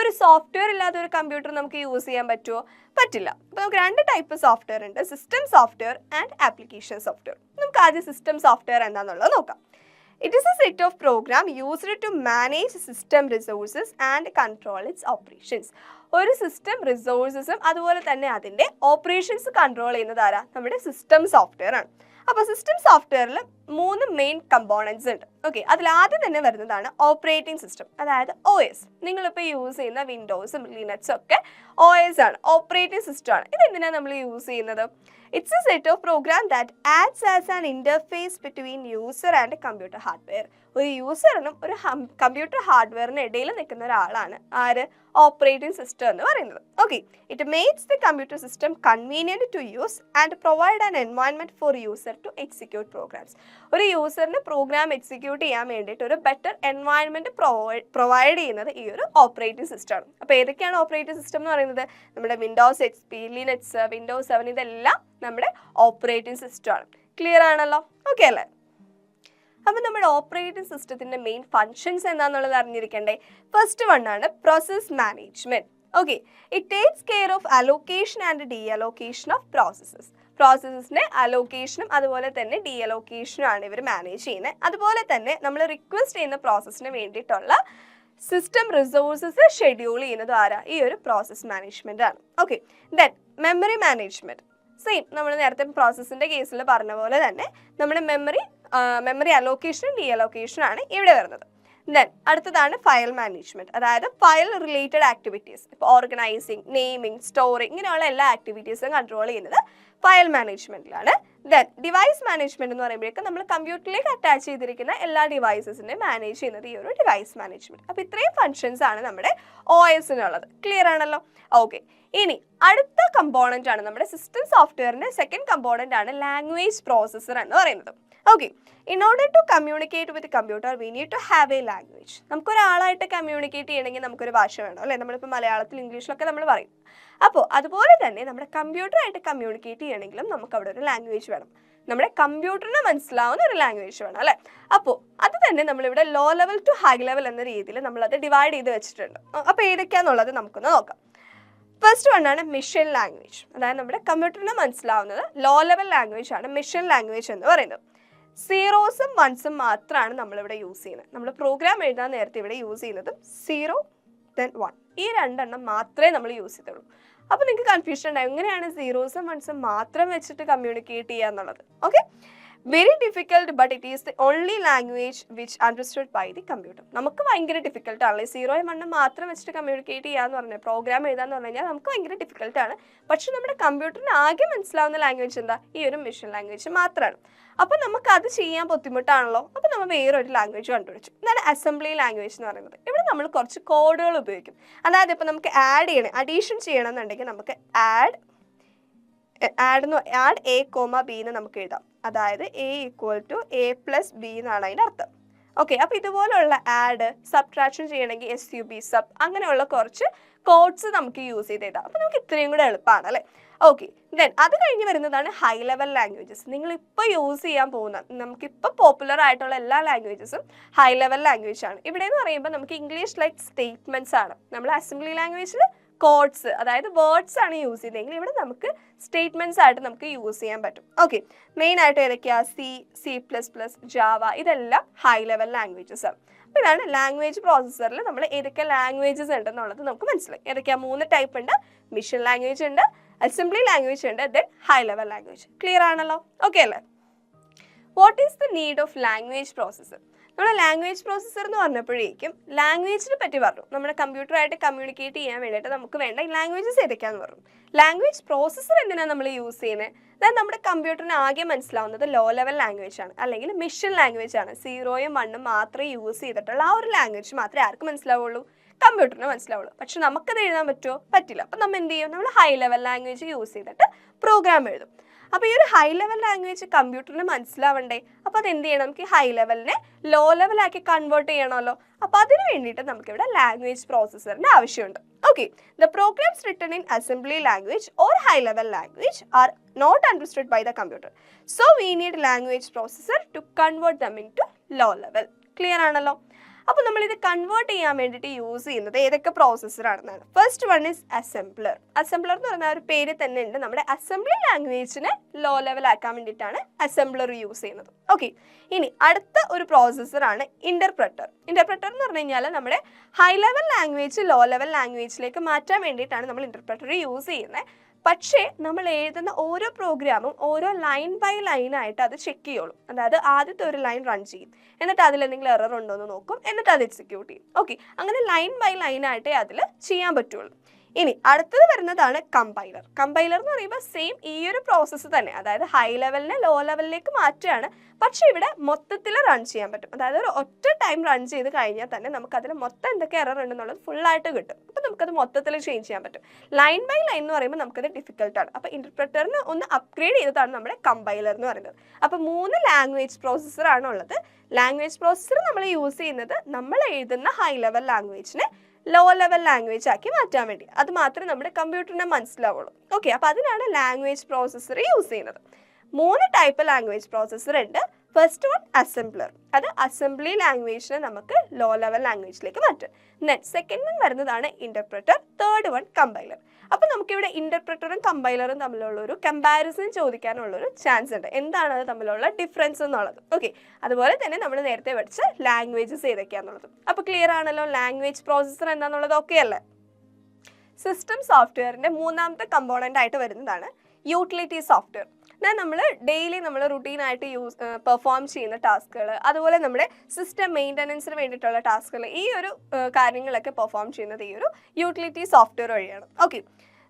ഒരു സോഫ്റ്റ്വെയർ ഇല്ലാതെ ഒരു കമ്പ്യൂട്ടർ നമുക്ക് യൂസ് ചെയ്യാൻ പറ്റുമോ? പറ്റില്ല. അപ്പോൾ നമുക്ക് 2 ടൈപ്പ് സോഫ്റ്റ്വെയർ ഉണ്ട്, system software and application software. നമുക്ക് ആദ്യം സിസ്റ്റം സോഫ്റ്റ്വെയർ എന്താണെന്നുള്ളത് നോക്കാം. It is a set of program used to manage system resources and control its operations. ഒരു സിസ്റ്റം റിസോഴ്സസും അതുപോലെ തന്നെ അതിൻ്റെ ഓപ്പറേഷൻസ് കൺട്രോൾ ചെയ്യുന്നത് ആരാ? നമ്മുടെ സിസ്റ്റം സോഫ്റ്റ്വെയർ ആണ്. അപ്പോൾ സിസ്റ്റം സോഫ്റ്റ്വെയറിൽ 3 മെയിൻ കമ്പോണൻസ് ഉണ്ട്. ഓക്കെ, അതിലാദ്യം തന്നെ വരുന്നതാണ് ഓപ്പറേറ്റിംഗ് സിസ്റ്റം, അതായത് OS. നിങ്ങളിപ്പോൾ യൂസ് ചെയ്യുന്ന വിൻഡോസും ലിനക്സും ഒക്കെ OS ആണ്, ഓപ്പറേറ്റിംഗ് സിസ്റ്റം ആണ്. ഇതെന്തിനാണ് നമ്മൾ യൂസ് ചെയ്യുന്നത്? It's a set of program that acts as an interface between user and computer hardware. ഒരു യൂസറിനും ഒരു കമ്പ്യൂട്ടർ ഹാർഡ്വെയറിനും ഇടയിൽ നിൽക്കുന്ന ഒരാളാണ് ആര്? ഓപ്പറേറ്റിംഗ് സിസ്റ്റം എന്ന് പറയുന്നത്. Okay, it makes the computer system convenient to use and provide an environment for user to execute programs. ഒരു യൂസറിന് പ്രോഗ്രാം എക്സിക്യൂട്ട് ചെയ്യാൻ വേണ്ടിയിട്ട് ഒരു ബെറ്റർ എൻവയോൺമെൻറ്റ് പ്രൊവൈഡ് ചെയ്യുന്നത് ഈ ഒരു ഓപ്പറേറ്റിംഗ് സിസ്റ്റമാണ്. അപ്പോൾ ഏതൊക്കെയാണ് ഓപ്പറേറ്റിംഗ് സിസ്റ്റം എന്ന് പറയുന്നത്? നമ്മുടെ വിൻഡോസ് XP, ലിനക്സ്, വിൻഡോസ് 7 ഇതെല്ലാം നമ്മുടെ ഓപ്പറേറ്റിംഗ് സിസ്റ്റമാണ്. ക്ലിയർ ആണല്ലോ? ഓക്കെ അല്ലേ? അപ്പോൾ നമ്മുടെ ഓപ്പറേറ്റിംഗ് സിസ്റ്റത്തിൻ്റെ മെയിൻ ഫങ്ഷൻസ് എന്താണെന്നുള്ളത് അറിഞ്ഞിരിക്കണ്ടേ? ഫസ്റ്റ് വൺ ആണ് process management. Okay, it takes care of allocation and deallocation of processes. പ്രോസസ്സസിൻ്റെ അലോക്കേഷനും അതുപോലെ തന്നെ ഡി അലോക്കേഷനും ആണ് ഇവർ മാനേജ് ചെയ്യുന്നത്. അതുപോലെ തന്നെ നമ്മൾ റിക്വസ്റ്റ് ചെയ്യുന്ന പ്രോസസ്സിന് വേണ്ടിയിട്ടുള്ള സിസ്റ്റം റിസോഴ്സസ് ഷെഡ്യൂൾ ചെയ്യുന്നത് ആരാ? ഈ ഒരു പ്രോസസ് മാനേജ്മെന്റ് ആണ്. Okay, then memory management. Same നമ്മൾ നേരത്തെ പ്രോസസ്സിന്റെ കേസിൽ പറഞ്ഞ പോലെ തന്നെ നമ്മുടെ മെമ്മറി അലോക്കേഷൻ ഡി അലോക്കേഷൻ ആണ് ഇവിടെ വരുന്നത്. ദെൻ അടുത്തതാണ് ഫയൽ മാനേജ്മെന്റ്, അതായത് ഫയൽ റിലേറ്റഡ് ആക്ടിവിറ്റീസ്, ഇപ്പോൾ ഓർഗനൈസിങ്, നെയിമിംഗ്, സ്റ്റോറിംഗ് ഇങ്ങനെയുള്ള എല്ലാ ആക്ടിവിറ്റീസും കൺട്രോൾ ചെയ്യുന്നത് ഫയൽ മാനേജ്മെന്റിലാണ്. ദെൻ ഡിവൈസ് മാനേജ്മെന്റ് എന്ന് പറയുമ്പോഴേക്കും നമ്മൾ കമ്പ്യൂട്ടറിലേക്ക് അറ്റാച്ച് ചെയ്തിരിക്കുന്ന എല്ലാ ഡിവൈസസിനെ മാനേജ് ചെയ്യുന്നത് ഈ ഒരു ഡിവൈസ് മാനേജ്മെന്റ്. അപ്പോൾ ഇത്രയും ഫംഗ്ഷൻസ് ആണ് നമ്മുടെ OSനുള്ളത്. ക്ലിയർ ആണല്ലോ? ഓക്കെ, ഇനി അടുത്ത കമ്പോണന്റ് ആണ് നമ്മുടെ സിസ്റ്റം സോഫ്റ്റ്വെയറിന്റെ സെക്കൻഡ് കമ്പോണന്റ് ആണ് ലാംഗ്വേജ് പ്രോസസർ എന്ന് പറയുന്നത്. Okay, in order to communicate with computer we need to have a language. നമുക്കൊരാളായിട്ട് കമ്മ്യൂണിക്കേറ്റ് ചെയ്യണമെങ്കിൽ നമുക്കൊരു ഭാഷ വേണം അല്ലേ? നമ്മളിപ്പോൾ മലയാളത്തിൽ ഇംഗ്ലീഷിലൊക്കെ നമ്മൾ പറയും. അപ്പോൾ അതുപോലെ തന്നെ നമ്മുടെ കമ്പ്യൂട്ടറായിട്ട് കമ്മ്യൂണിക്കേറ്റ് ചെയ്യണമെങ്കിലും നമുക്ക് അവിടെ ഒരു ലാംഗ്വേജ് വേണം. നമ്മുടെ കമ്പ്യൂട്ടറിന് മനസ്സിലാവുന്ന ഒരു ലാംഗ്വേജ് വേണം അല്ലേ? അപ്പോൾ അത് തന്നെ നമ്മളിവിടെ low level to high level എന്ന രീതിയിൽ നമ്മളത് ഡിവൈഡ് ചെയ്ത് വെച്ചിട്ടുണ്ട്. അപ്പോൾ ഏതൊക്കെയാണെന്നുള്ളത് നമുക്കൊന്ന് നോക്കാം. ഫസ്റ്റ് വൺ ആണ് മിഷൻ ലാംഗ്വേജ്, അതായത് നമ്മുടെ കമ്പ്യൂട്ടറിന് മനസ്സിലാവുന്നത് ലോ ലെവൽ ലാംഗ്വേജ് ആണ് മിഷൻ ലാംഗ്വേജ് എന്ന് പറയുന്നത്. സീറോസും വൺസും മാത്രമാണ് നമ്മളിവിടെ യൂസ് ചെയ്യുന്നത്. നമ്മൾ പ്രോഗ്രാം എഴുതാൻ നേരത്തെ ഇവിടെ യൂസ് ചെയ്യുന്നത് 0 then 1 ഈ രണ്ടെണ്ണം മാത്രമേ നമ്മൾ യൂസ് ചെയ്തുള്ളൂ. അപ്പോൾ നിങ്ങൾക്ക് കൺഫ്യൂഷൻ ഉണ്ടാവും, എങ്ങനെയാണ് സീറോസും വൺസും മാത്രം വെച്ചിട്ട് കമ്മ്യൂണിക്കേറ്റ് ചെയ്യുക എന്നുള്ളത്. Okay, very difficult but it is the only language which understood by the computer. നമുക്ക് ഭയങ്കര ഡിഫിക്കൽട്ട് ആണല്ലേ 0യും 1ഉം മാത്രം വെച്ചിട്ട് കമ്മ്യൂണിക്കേറ്റ് ചെയ്യാന്ന് പറഞ്ഞാൽ, പ്രോഗ്രാം എഴുതാന്ന് പറഞ്ഞു കഴിഞ്ഞാൽ നമുക്ക് ഭയങ്കര ഡിഫിക്കൽട്ടാണ്. പക്ഷെ നമ്മുടെ കമ്പ്യൂട്ടറിന് ആകെ മനസ്സിലാവുന്ന ലാംഗ്വേജ് എന്താ? ഈ ഒരു മിഷൻ ലാംഗ്വേജ് മാത്രമാണ്. അപ്പോൾ നമുക്ക് അത് ചെയ്യാൻ ബുദ്ധിമുട്ടാണല്ലോ, അപ്പോൾ നമ്മൾ വേറൊരു ലാംഗ്വേജ് കണ്ടുപിടിച്ചു. ഇതാണ് അസംബ്ലി ലാംഗ്വേജ് എന്ന് പറയുന്നത്. ഇവിടെ നമ്മൾ കുറച്ച് കോഡുകൾ ഉപയോഗിക്കും. അതായത് ഇപ്പോൾ നമുക്ക് അഡീഷൻ ചെയ്യണം എന്നുണ്ടെങ്കിൽ നമുക്ക് ആഡ് A, B എന്ന് നമുക്ക് എഴുതാം. അതായത് A = A+B എന്നാണ് അതിൻ്റെ അർത്ഥം. ഓക്കെ, അപ്പോൾ ഇതുപോലുള്ള ആഡ്, സബ്ട്രാക്ഷൻ ചെയ്യണമെങ്കിൽ SUB സബ്, അങ്ങനെയുള്ള കുറച്ച് കോഡ്സ് നമുക്ക് യൂസ് ചെയ്ത് എഴുതാം. അപ്പോൾ നമുക്ക് ഇത്രയും കൂടെ എളുപ്പമാണ് അല്ലേ? ഓക്കെ, ദെൻ അത് കഴിഞ്ഞ് വരുന്നതാണ് ഹൈ ലെവൽ ലാംഗ്വേജസ്. നിങ്ങളിപ്പോൾ യൂസ് ചെയ്യാൻ പോകുന്ന, നമുക്കിപ്പോൾ പോപ്പുലർ ആയിട്ടുള്ള എല്ലാ ലാംഗ്വേജസും ഹൈ ലെവൽ ലാംഗ്വേജ് ആണ്. ഇവിടെ എന്ന് പറയുമ്പോൾ നമുക്ക് ഇംഗ്ലീഷ് ലൈക്ക് സ്റ്റേറ്റ്മെന്റ്സ് ആണ്. നമ്മൾ അസംബ്ലി ലാംഗ്വേജിൽ കോഡ്സ്, അതായത് വേർഡ്സ് ആണ് യൂസ് ചെയ്തതെങ്കിൽ ഇവിടെ നമുക്ക് സ്റ്റേറ്റ്മെന്റ്സ് ആയിട്ട് നമുക്ക് യൂസ് ചെയ്യാൻ പറ്റും. ഓക്കെ, മെയിൻ ആയിട്ട് ഏതൊക്കെയാണ്? C++, ജാവ, ഇതെല്ലാം ഹൈ ലെവൽ ലാംഗ്വേജസ് ആണ്. അപ്പോൾ ഇതാണ് ലാംഗ്വേജ് പ്രോസസ്സറിൽ നമ്മൾ ഏതൊക്കെ ലാംഗ്വേജസ് ഉണ്ടെന്നുള്ളത് നമുക്ക് മനസ്സിലായി. ഏതൊക്കെയാണ്? 3 ടൈപ്പ് ഉണ്ട്. മിഷൻ ലാംഗ്വേജ് ഉണ്ട്, അസംബ്ലി ലാംഗ്വേജ് ഉണ്ട്, then high level language. Clear ആണല്ലോ? ഓക്കെ അല്ലേ? What is the need of language processor? നമ്മൾ ലാംഗ്വേജ് പ്രോസസ്സർ എന്ന് പറഞ്ഞപ്പോഴേക്കും ലാംഗ്വേജിനെ പറ്റി പറഞ്ഞു. നമ്മുടെ കമ്പ്യൂട്ടറായിട്ട് കമ്മ്യൂണിക്കേറ്റ് ചെയ്യാൻ വേണ്ടിയിട്ട് നമുക്ക് വേണ്ട ലാംഗ്വേജസ് ഏതൊക്കെയാണെന്ന് പറഞ്ഞു. ലാംഗ്വേജ് പ്രോസസ്സർ എന്തിനാണ് നമ്മൾ യൂസ് ചെയ്യുന്നത്? അതായത് നമ്മുടെ കമ്പ്യൂട്ടറിന് ആകെ മനസ്സിലാവുന്നത് ലോ ലെവൽ ലാംഗ്വേജ് ആണ്, അല്ലെങ്കിൽ മിഷൻ ലാംഗ്വേജ് ആണ്. 0യും 1ഉം മാത്രമേ യൂസ് ചെയ്തിട്ടുള്ള ആ ഒരു ലാംഗ്വേജ് മാത്രമേ ആർക്ക് മനസ്സിലാവുള്ളൂ? കമ്പ്യൂട്ടറിന് മനസ്സിലാവുള്ളൂ. പക്ഷെ നമുക്കത് എഴുതാൻ പറ്റുമോ? പറ്റില്ല. അപ്പം നമ്മൾ എന്ത് ചെയ്യും? നമ്മൾ ഹൈ ലെവൽ ലാംഗ്വേജ് യൂസ് ചെയ്തിട്ട് പ്രോഗ്രാം എഴുതും. അപ്പോൾ ഈ ഒരു ഹൈ ലെവൽ ലാംഗ്വേജ് കമ്പ്യൂട്ടറിന് മനസ്സിലാവണ്ടേ? അപ്പോൾ അത് എന്ത് ചെയ്യണം? നമുക്ക് ഹൈ ലെവലിനെ ലോ ലെവലാക്കി കൺവേർട്ട് ചെയ്യണമല്ലോ. അപ്പോൾ അതിന് വേണ്ടിയിട്ട് നമുക്കിവിടെ ലാംഗ്വേജ് പ്രോസസ്സറിൻ്റെ ആവശ്യമുണ്ട്. Okay, the programs written in assembly language or high level language are not understood by the computer. So we need language processor to convert them into low level. Clear ആണല്ലോ? അപ്പോൾ നമ്മളിത് convert ചെയ്യാൻ വേണ്ടിയിട്ട് use ചെയ്യുന്നത് ഏതൊക്കെ പ്രോസസ്സറാണെന്നാണ്. First one is assembler. Assembler എന്ന് പറഞ്ഞാൽ ഒരു പേര് തന്നെ ഉണ്ട്. നമ്മുടെ അസംബ്ലി ലാംഗ്വേജിനെ ലോ ലെവൽ ആക്കാൻ വേണ്ടിയിട്ടാണ് അസംബ്ലർ യൂസ് ചെയ്യുന്നത്. ഓക്കെ, ഇനി അടുത്ത ഒരു പ്രോസസ്സറാണ് ഇന്റർപ്രറ്റർ. ഇന്റർപ്രറ്റർ എന്ന് പറഞ്ഞു കഴിഞ്ഞാൽ നമ്മുടെ high level language low level ലാംഗ്വേജിലേക്ക് മാറ്റാൻ വേണ്ടിയിട്ടാണ് നമ്മൾ ഇന്റർപ്രറ്റർ യൂസ് ചെയ്യുന്നത്. പക്ഷേ നമ്മൾ എഴുതുന്ന ഓരോ പ്രോഗ്രാമും ഓരോ ലൈൻ ബൈ ലൈൻ ആയിട്ട് അത് ചെക്ക് ചെയ്യുള്ളൂ. അതായത് ആദ്യത്തെ ഒരു ലൈൻ റൺ ചെയ്യും, എന്നിട്ട് അതിൽ എന്തെങ്കിലും എറർ ഉണ്ടോ എന്ന് നോക്കും, എന്നിട്ട് അത് എക്സിക്യൂട്ട് ചെയ്യും. ഓക്കെ, അങ്ങനെ ലൈൻ ബൈ ലൈൻ ആയിട്ടേ അതിൽ ചെയ്യാൻ പറ്റുള്ളൂ. ഇനി അടുത്തത് വരുന്നതാണ് കമ്പൈലർ. കമ്പൈലർ എന്ന് പറയുമ്പോൾ സെയിം ഈ ഒരു പ്രോസസ്സ് തന്നെ, അതായത് ഹൈ ലെവലിനെ ലോ ലെവലിലേക്ക് മാറ്റുകയാണ്. പക്ഷേ ഇവിടെ മൊത്തത്തിൽ റൺ ചെയ്യാൻ പറ്റും. അതായത് ഒരു ഒറ്റ ടൈം റൺ ചെയ്ത് കഴിഞ്ഞാൽ തന്നെ നമുക്കതിൽ മൊത്തം എന്തൊക്കെ എറർ ഉണ്ടെന്നുള്ളത് ഫുള്ളായിട്ട് കിട്ടും. അപ്പോൾ നമുക്കത് മൊത്തത്തിൽ ചേഞ്ച് ചെയ്യാൻ പറ്റും. ലൈൻ ബൈ ലൈൻ എന്ന് പറയുമ്പോൾ നമുക്കത് ഡിഫിക്കൽട്ടാണ്. അപ്പോൾ ഇന്റർപ്രറ്ററിന് ഒന്ന് അപ്ഗ്രേഡ് ചെയ്തതാണ് നമ്മുടെ കമ്പൈലർ എന്ന് പറയുന്നത്. അപ്പോൾ 3 ലാംഗ്വേജ് പ്രോസസ്സറാണ് ഉള്ളത്. ലാംഗ്വേജ് പ്രോസസ്സർ നമ്മൾ യൂസ് ചെയ്യുന്നത് നമ്മൾ എഴുതുന്ന ഹൈ ലെവൽ ലാംഗ്വേജിനെ ലോ ലെവൽ ലാംഗ്വേജ് ആക്കി മാറ്റാൻ വേണ്ടി. അത് മാത്രമേ നമ്മുടെ കമ്പ്യൂട്ടറിനെ മനസ്സിലാവുള്ളൂ. ഓക്കെ, അപ്പോൾ അതിനാണ് ലാംഗ്വേജ് പ്രോസസ്സർ യൂസ് ചെയ്യുന്നത്. 3 ടൈപ്പ് ലാംഗ്വേജ് പ്രോസസ്സർ ഉണ്ട്. ഫസ്റ്റ് വൺ അസംബ്ലർ, അത് അസംബ്ലി ലാംഗ്വേജിനെ നമുക്ക് ലോ ലെവൽ ലാംഗ്വേജിലേക്ക് മാറ്റും. ദെൻ സെക്കൻഡ് വൺ വരുന്നതാണ് ഇന്റർപ്രറ്റർ, തേർഡ് വൺ കമ്പൈലർ. അപ്പോൾ നമുക്കിവിടെ ഇന്റർപ്രറ്ററും കമ്പൈലറും തമ്മിലുള്ള ഒരു കമ്പാരിസൺ ചോദിക്കാനുള്ളൊരു ചാൻസ് ഉണ്ട്, എന്താണ് അത് തമ്മിലുള്ള ഡിഫറൻസ് എന്നുള്ളത്. ഓക്കെ, അതുപോലെ തന്നെ നമ്മൾ നേരത്തെ പഠിച്ച ലാംഗ്വേജസ് ഏതൊക്കെയാണെന്നുള്ളത്. അപ്പോൾ ക്ലിയർ ആണല്ലോ, ലാംഗ്വേജ് പ്രോസസ്സർ എന്താണെന്നുള്ളത് ഓക്കെ അല്ലേ? സിസ്റ്റം സോഫ്റ്റ്വെയറിൻ്റെ മൂന്നാമത്തെ കമ്പോണൻ്റ് ആയിട്ട് വരുന്നതാണ് യൂട്ടിലിറ്റി സോഫ്റ്റ്വെയർ. നമ്മൾ ഡെയിലി നമ്മൾ റുട്ടീനായിട്ട് പെർഫോം ചെയ്യുന്ന ടാസ്കുകൾ, അതുപോലെ നമ്മുടെ സിസ്റ്റം മെയിൻ്റനൻസിന് വേണ്ടിയിട്ടുള്ള ടാസ്കുകൾ, ഈ ഒരു കാര്യങ്ങളൊക്കെ പെർഫോം ചെയ്യുന്നത് ഈ ഒരു യൂട്ടിലിറ്റി സോഫ്റ്റ്വെയർ വഴിയാണ്. ഓക്കെ,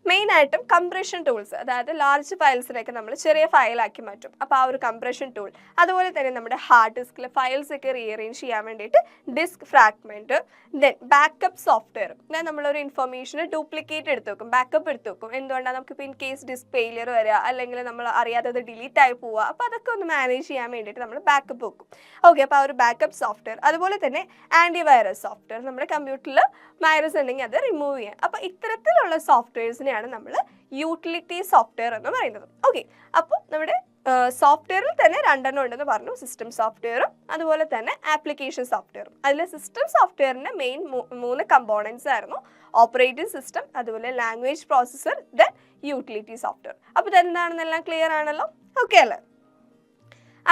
മെയിനായിട്ടും കംപ്രഷൻ ടൂൾസ്, അതായത് ലാർജ് ഫയൽസിനൊക്കെ നമ്മൾ ചെറിയ ഫയലാക്കി മാറ്റും. അപ്പോൾ ആ ഒരു കംപ്രഷൻ ടൂൾ, അതുപോലെ തന്നെ നമ്മുടെ ഹാർഡ് ഡിസ്കിൽ ഫയൽസൊക്കെ റീഅറേഞ്ച് ചെയ്യാൻ വേണ്ടിയിട്ട് disk fragment, then backup software. നമ്മളൊരു ഇൻഫർമേഷന് ഡ്യൂപ്ലിക്കേറ്റ് എടുത്ത് വെക്കും, ബാക്കപ്പ് എടുത്ത് വെക്കും. എന്തുകൊണ്ടാണ്? നമുക്കിപ്പോൾ ഇൻ കേസ് ഡിസ്ക് ഫെയിലിയർ വരിക, അല്ലെങ്കിൽ നമ്മൾ അറിയാതെ അത് ഡിലീറ്റ് ആയി പോവുക, അപ്പോൾ അതൊക്കെ ഒന്ന് മാനേജ് ചെയ്യാൻ വേണ്ടിയിട്ട് നമ്മൾ ബാക്കപ്പ് വെക്കും. ഓക്കെ, അപ്പോൾ ആ ഒരു ബാക്കപ്പ് സോഫ്റ്റ്വെയർ, അതുപോലെ തന്നെ ആൻറ്റിവൈറസ് സോഫ്റ്റ്വെയർ, നമ്മുടെ കമ്പ്യൂട്ടറിൽ വൈറസ് ഉണ്ടെങ്കിൽ അത് റിമൂവ് ചെയ്യാം. അപ്പോൾ ഇത്തരത്തിലുള്ള സോഫ്റ്റ്വെയർസിനെ നമ്മൾ യൂട്ടിലിറ്റി സോഫ്റ്റ്വെയർ എന്ന് പറയുന്നത്. ഓക്കെ, അപ്പോൾ നമ്മുടെ സോഫ്റ്റ്വെയറിൽ തന്നെ രണ്ടെണ്ണം ഉണ്ടെന്ന് പറഞ്ഞു, സിസ്റ്റം സോഫ്റ്റ്വെയറും അതുപോലെ തന്നെ ആപ്ലിക്കേഷൻ സോഫ്റ്റ്വെയറും. അതിൽ സിസ്റ്റം സോഫ്റ്റ്വെയറിൻ്റെ മെയിൻ 3 കമ്പോണൻസ് ആയിരുന്നു: ഓപ്പറേറ്റിംഗ് സിസ്റ്റം, അതുപോലെ language processor, then utility software. അപ്പോൾ ഇതെന്താണെന്നെല്ലാം ക്ലിയർ ആണല്ലോ, ഓക്കെ അല്ലേ?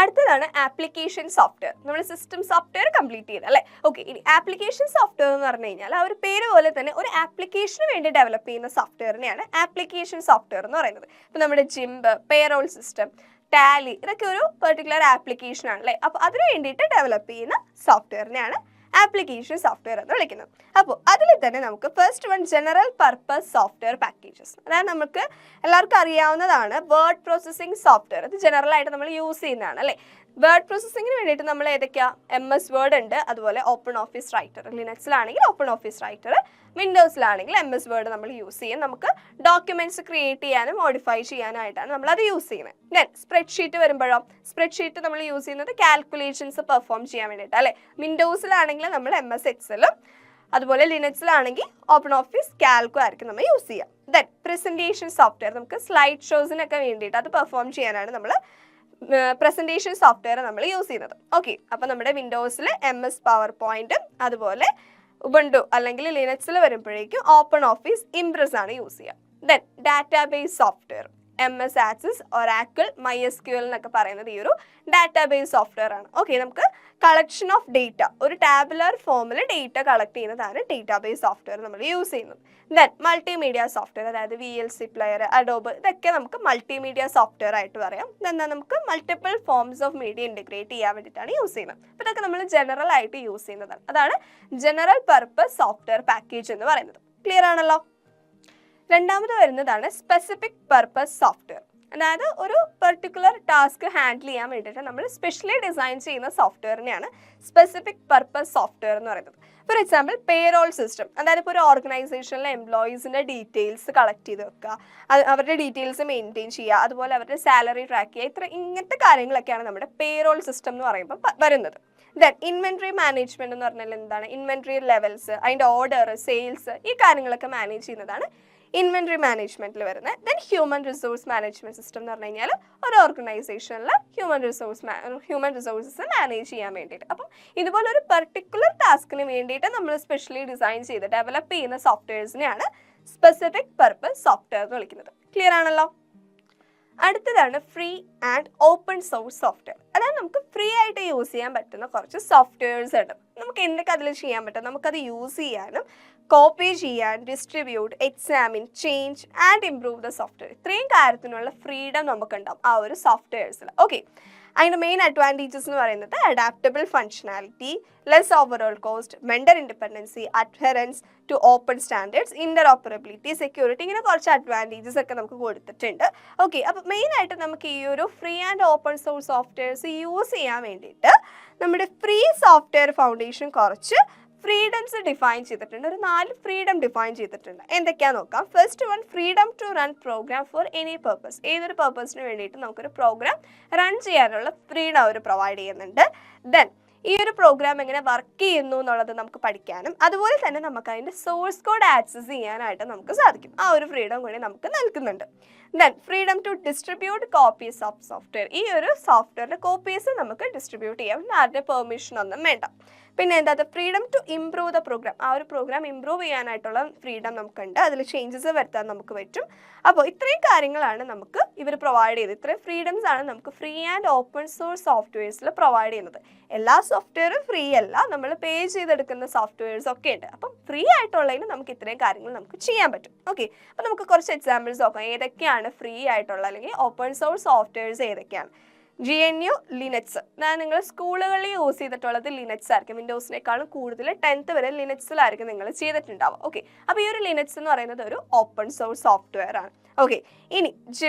അടുത്തതാണ് ആപ്ലിക്കേഷൻ സോഫ്റ്റ്വെയർ. നമ്മൾ സിസ്റ്റം സോഫ്റ്റ്വെയർ കംപ്ലീറ്റ് ചെയ്ത് അല്ലേ? ഓക്കെ, ഇനി ആപ്ലിക്കേഷൻ സോഫ്റ്റ്വെയർ എന്ന് പറഞ്ഞു കഴിഞ്ഞാൽ ആ ഒരു പേര് പോലെ തന്നെ ഒരു ആപ്ലിക്കേഷന് വേണ്ടി ഡെവലപ്പ് ചെയ്യുന്ന സോഫ്റ്റ്വെയറിനെയാണ് ആപ്ലിക്കേഷൻ സോഫ്റ്റ്വെയർ എന്ന് പറയുന്നത്. ഇപ്പോൾ നമ്മുടെ ജിംബ്, പേറോൾ സിസ്റ്റം, ടാലി, ഇതൊക്കെ ഒരു പെർട്ടിക്കുലർ ആപ്ലിക്കേഷൻ ആണല്ലേ. അപ്പോൾ അതിന് വേണ്ടിയിട്ട് ഡെവലപ്പ് ചെയ്യുന്ന സോഫ്റ്റ്വെയറിനെയാണ് ആപ്ലിക്കേഷൻ സോഫ്റ്റ്വെയർ എന്ന് വിളിക്കുന്നത്. അപ്പോൾ അതിൽ തന്നെ നമുക്ക് first one general purpose software packages, അതായത് നമുക്ക് എല്ലാവർക്കും അറിയാവുന്നതാണ് വേർഡ് പ്രോസസ്സിംഗ് സോഫ്റ്റ്വെയർ. അത് ജനറൽ ആയിട്ട് നമ്മൾ യൂസ് ചെയ്യുന്നതാണ് അല്ലേ. വേർഡ് പ്രോസസ്സിങ്ങിന് വേണ്ടിയിട്ട് നമ്മൾ ഏതൊക്കെയാണ്? MS വേർഡ് ഉണ്ട്, അതുപോലെ ഓപ്പൺ ഓഫീസ് റൈറ്റർ. ലിനക്സിലാണെങ്കിൽ ഓപ്പൺ ഓഫീസ് റൈറ്റർ, വിൻഡോസിലാണെങ്കിൽ MS വേർഡ് നമ്മൾ യൂസ് ചെയ്യും. നമുക്ക് ഡോക്യുമെന്റ്സ് ക്രിയേറ്റ് ചെയ്യാനും മോഡിഫൈ ചെയ്യാനായിട്ടാണ് നമ്മൾ അത് യൂസ് ചെയ്യുന്നത്. ദെൻ സ്പ്രെഡ്ഷീറ്റ് വരുമ്പോഴോ, സ്പ്രെഡ്ഷീറ്റ് നമ്മൾ യൂസ് ചെയ്യുന്നത് കാൽക്കുലേഷൻസ് പെർഫോം ചെയ്യാൻ വേണ്ടിയിട്ട് അല്ലേ. വിൻഡോസിലാണെങ്കിൽ നമ്മൾ MS എക്സലും, അതുപോലെ ലിനക്സിലാണെങ്കിൽ ഓപ്പൺ ഓഫീസ് കാൽക്കും ആയിരിക്കും നമ്മൾ യൂസ് ചെയ്യുക. ദെൻ പ്രസന്റേഷൻ സോഫ്റ്റ്വെയർ, നമുക്ക് സ്ലൈഡ് ഷോസിനൊക്കെ വേണ്ടിയിട്ട് അത് പെർഫോം ചെയ്യാനാണ് നമ്മൾ പ്രസന്റേഷൻ സോഫ്റ്റ്വെയർ നമ്മൾ യൂസ് ചെയ്യുന്നത്. ഓക്കെ, അപ്പോൾ നമ്മുടെ വിൻഡോസിൽ MS പവർ പോയിന്റും, അതുപോലെ ഉബുണ്ടു അല്ലെങ്കിൽ ലിനക്സിൽ വരുമ്പോഴേക്കും ഓപ്പൺ ഓഫീസ് ഇംപ്രസ് ആണ് യൂസ് ചെയ്യുക. Then database software, MS access, Oracle, MySQL എന്നൊക്കെ പറയുന്നത് ഈ ഒരു ഡാറ്റാബേസ് സോഫ്റ്റ്വെയർ ആണ്. ഓക്കെ, നമുക്ക് കളക്ഷൻ ഓഫ് ഡേറ്റ, ഒരു ടാബുലർ ഫോമിൽ ഡേറ്റ കളക്ട് ചെയ്യുന്നതാണ് ഡേറ്റാബേസ് സോഫ്റ്റ്വെയർ നമ്മൾ യൂസ് ചെയ്യുന്നത്. ദെൻ മൾട്ടിമീഡിയ സോഫ്റ്റ്വെയർ, അതായത് VLC പ്ലെയർ, അഡോബ്, ഇതൊക്കെ നമുക്ക് മൾട്ടിമീഡിയ സോഫ്റ്റ്വെയർ ആയിട്ട് പറയാം. എന്നാൽ നമുക്ക് multiple forms of media integrate ചെയ്യാൻ വേണ്ടിയിട്ടാണ് യൂസ് ചെയ്യുന്നത്. അപ്പോൾ ഇതൊക്കെ നമ്മൾ ജനറൽ ആയിട്ട് യൂസ് ചെയ്യുന്നതാണ്. അതാണ് ജനറൽ പർപ്പസ് സോഫ്റ്റ്വെയർ പാക്കേജ് എന്ന് പറയുന്നത്. ക്ലിയർ ആണല്ലോ? രണ്ടാമത് വരുന്നതാണ് സ്പെസിഫിക് പർപ്പസ് സോഫ്റ്റ്വെയർ. അതായത് ഒരു പെർട്ടിക്കുലർ ടാസ്ക് ഹാൻഡിൽ ചെയ്യാൻ വേണ്ടിയിട്ട് നമ്മൾ സ്പെഷ്യലി ഡിസൈൻ ചെയ്യുന്ന സോഫ്റ്റ്വെയറിനെയാണ് സ്പെസിഫിക് പർപ്പസ് സോഫ്റ്റ്വെയർ എന്ന് പറയുന്നത്. ഫോർ എക്സാമ്പിൾ പേറോൾ സിസ്റ്റം, അതായത് ഇപ്പോൾ ഒരു ഓർഗനൈസേഷനിലെ എംപ്ലോയീസിൻ്റെ ഡീറ്റെയിൽസ് കളക്ട് ചെയ്ത് വെക്കുക, അവരുടെ ഡീറ്റെയിൽസ് മെയിൻറ്റെയിൻ ചെയ്യുക, അതുപോലെ അവരുടെ സാലറി ട്രാക്ക് ചെയ്യുക, ഇങ്ങനത്തെ കാര്യങ്ങളൊക്കെയാണ് നമ്മുടെ പേറോൾ സിസ്റ്റം എന്ന് പറയുമ്പോൾ വരുന്നത്. ദെൻ ഇൻവെൻട്രി മാനേജ്മെന്റ് എന്ന് പറഞ്ഞാൽ എന്താണ്? ഇൻവെൻട്രി ലെവൽസ്, അതിൻ്റെ ഓർഡർ, സെയിൽസ്, ഈ കാര്യങ്ങളൊക്കെ മാനേജ് ചെയ്യുന്നതാണ് ഇൻവെൻട്രി മാനേജ്മെന്റിൽ വരുന്നത്. Then human resource management system എന്ന് പറഞ്ഞു കഴിഞ്ഞാൽ ഒരു ഓർഗനൈസേഷനിൽ ഹ്യൂമൻ റിസോഴ്സസ് മാനേജ് ചെയ്യാൻ വേണ്ടിയിട്ട്. അപ്പം ഇതുപോലെ ഒരു പെർട്ടിക്കുലർ ടാസ്കിന് വേണ്ടിയിട്ട് നമ്മൾ സ്പെഷ്യലി ഡിസൈൻ ചെയ്ത് ഡെവലപ്പ് ചെയ്യുന്ന സോഫ്റ്റ്വെയർസിനെയാണ് സ്പെസിഫിക് പർപ്പസ് സോഫ്റ്റ്വെയർ എന്ന് വിളിക്കുന്നത്. ക്ലിയർ ആണല്ലോ? അടുത്തതാണ് free and open source software. അതായത് നമുക്ക് ഫ്രീ ആയിട്ട് യൂസ് ചെയ്യാൻ പറ്റുന്ന കുറച്ച് സോഫ്റ്റ്വെയർസ് ഉണ്ട്. നമുക്ക് എന്തൊക്കെ അതിൽ ചെയ്യാൻ പറ്റും? നമുക്കത് യൂസ് ചെയ്യാനും കോപ്പി ചെയ്യാൻ, distribute, examine, change and improve the software, ഇത്രയും കാര്യത്തിനുള്ള ഫ്രീഡം നമുക്കുണ്ടാവും ആ ഒരു സോഫ്റ്റ്വെയർസിൽ. ഓക്കെ, അതിൻ്റെ മെയിൻ അഡ്വാൻറ്റേജസ് എന്ന് പറയുന്നത് adaptable functionality, less overall cost, vendor independency, adherence to open standards, interoperability, security, ഇങ്ങനെ കുറച്ച് അഡ്വാൻറ്റേജസ് ഒക്കെ നമുക്ക് കൊടുത്തിട്ടുണ്ട്. ഓക്കെ, അപ്പോൾ മെയിനായിട്ട് നമുക്ക് ഈ ഒരു free and open source softwares use ചെയ്യാൻ വേണ്ടിയിട്ട് നമ്മുടെ ഫ്രീ സോഫ്റ്റ്വെയർ ഫൗണ്ടേഷൻ കുറച്ച് ഫ്രീഡംസ് ഡിഫൈൻ ചെയ്തിട്ടുണ്ട്. ഒരു 4 ഫ്രീഡം ഡിഫൈൻ ചെയ്തിട്ടുണ്ട്. എന്തൊക്കെയാണെന്ന് നോക്കാം. First one, freedom to run program for any purpose. ഏതൊരു പർപ്പസിന് വേണ്ടിയിട്ട് നമുക്കൊരു പ്രോഗ്രാം റൺ ചെയ്യാനുള്ള ഫ്രീഡം അവർ പ്രൊവൈഡ് ചെയ്യുന്നുണ്ട്. ദെൻ ഈ ഒരു പ്രോഗ്രാം എങ്ങനെ വർക്ക് ചെയ്യുന്നു എന്നുള്ളത് നമുക്ക് പഠിക്കാനും അതുപോലെ തന്നെ നമുക്ക് അതിൻ്റെ സോഴ്സ് കോഡ് ആക്സസ് ചെയ്യാനായിട്ട് നമുക്ക് സാധിക്കും. ആ ഒരു ഫ്രീഡം കൂടി നമുക്ക് നൽകുന്നുണ്ട്. Then freedom to distribute copies of software. ഈ ഒരു സോഫ്റ്റ്വെയറിൻ്റെ കോപ്പീസ് നമുക്ക് ഡിസ്ട്രിബ്യൂട്ട് ചെയ്യാം, ആരുടെ പെർമിഷൻ ഒന്നും വേണ്ട. പിന്നെ എന്താ freedom to improve the program. ആ ഒരു പ്രോഗ്രാം ഇംപ്രൂവ് ചെയ്യാനായിട്ടുള്ള ഫ്രീഡം നമുക്കുണ്ട്, അതിൽ ചേഞ്ചസ് വരുത്താൻ നമുക്ക് പറ്റും. അപ്പോൾ ഇത്രയും കാര്യങ്ങളാണ് നമുക്ക് ഇവർ പ്രൊവൈഡ് ചെയ്തത്. ഇത്രയും ഫ്രീഡംസ് ആണ് നമുക്ക് ഫ്രീ ആൻഡ് ഓപ്പൺ സോഴ്സ് സോഫ്റ്റ്വെയർസിൽ പ്രൊവൈഡ് ചെയ്യുന്നത്. എല്ലാ സോഫ്റ്റ്വെയറും ഫ്രീ അല്ല, നമ്മൾ പേ ചെയ്തെടുക്കുന്ന സോഫ്റ്റ്വെയർസ് ഒക്കെ ഉണ്ട്. അപ്പം ഫ്രീ ആയിട്ടുള്ളതിന് നമുക്ക് ഇത്രയും കാര്യങ്ങൾ നമുക്ക് ചെയ്യാൻ പറ്റും. ഓക്കെ, അപ്പോൾ നമുക്ക് കുറച്ച് എക്സാമ്പിൾസ് നോക്കാം. ഏതൊക്കെയാണ് ഫ്രീ ആയിട്ടുള്ള അല്ലെങ്കിൽ ഓപ്പൺ സോഴ്സ് സോഫ്റ്റ്വെയർസ് ഏതൊക്കെയാണ്? GNU Linux. നിങ്ങൾ സ്കൂളുകളിൽ യൂസ് ചെയ്തിട്ടുള്ളത് ലിനക്സ് ആയിരിക്കും. വിൻഡോസിനേക്കാളും കൂടുതൽ 10th വരെ ലിനക്സിലായിരിക്കും നിങ്ങൾ ചെയ്തിട്ടുണ്ടാവുക. ഓക്കെ, അപ്പോൾ ഈ ഒരു ലിനക്സ് എന്ന് പറയുന്നത് ഒരു ഓപ്പൺ സോഴ്സ് സോഫ്റ്റ്വെയർ ആണ്. ഓക്കെ, ഇനി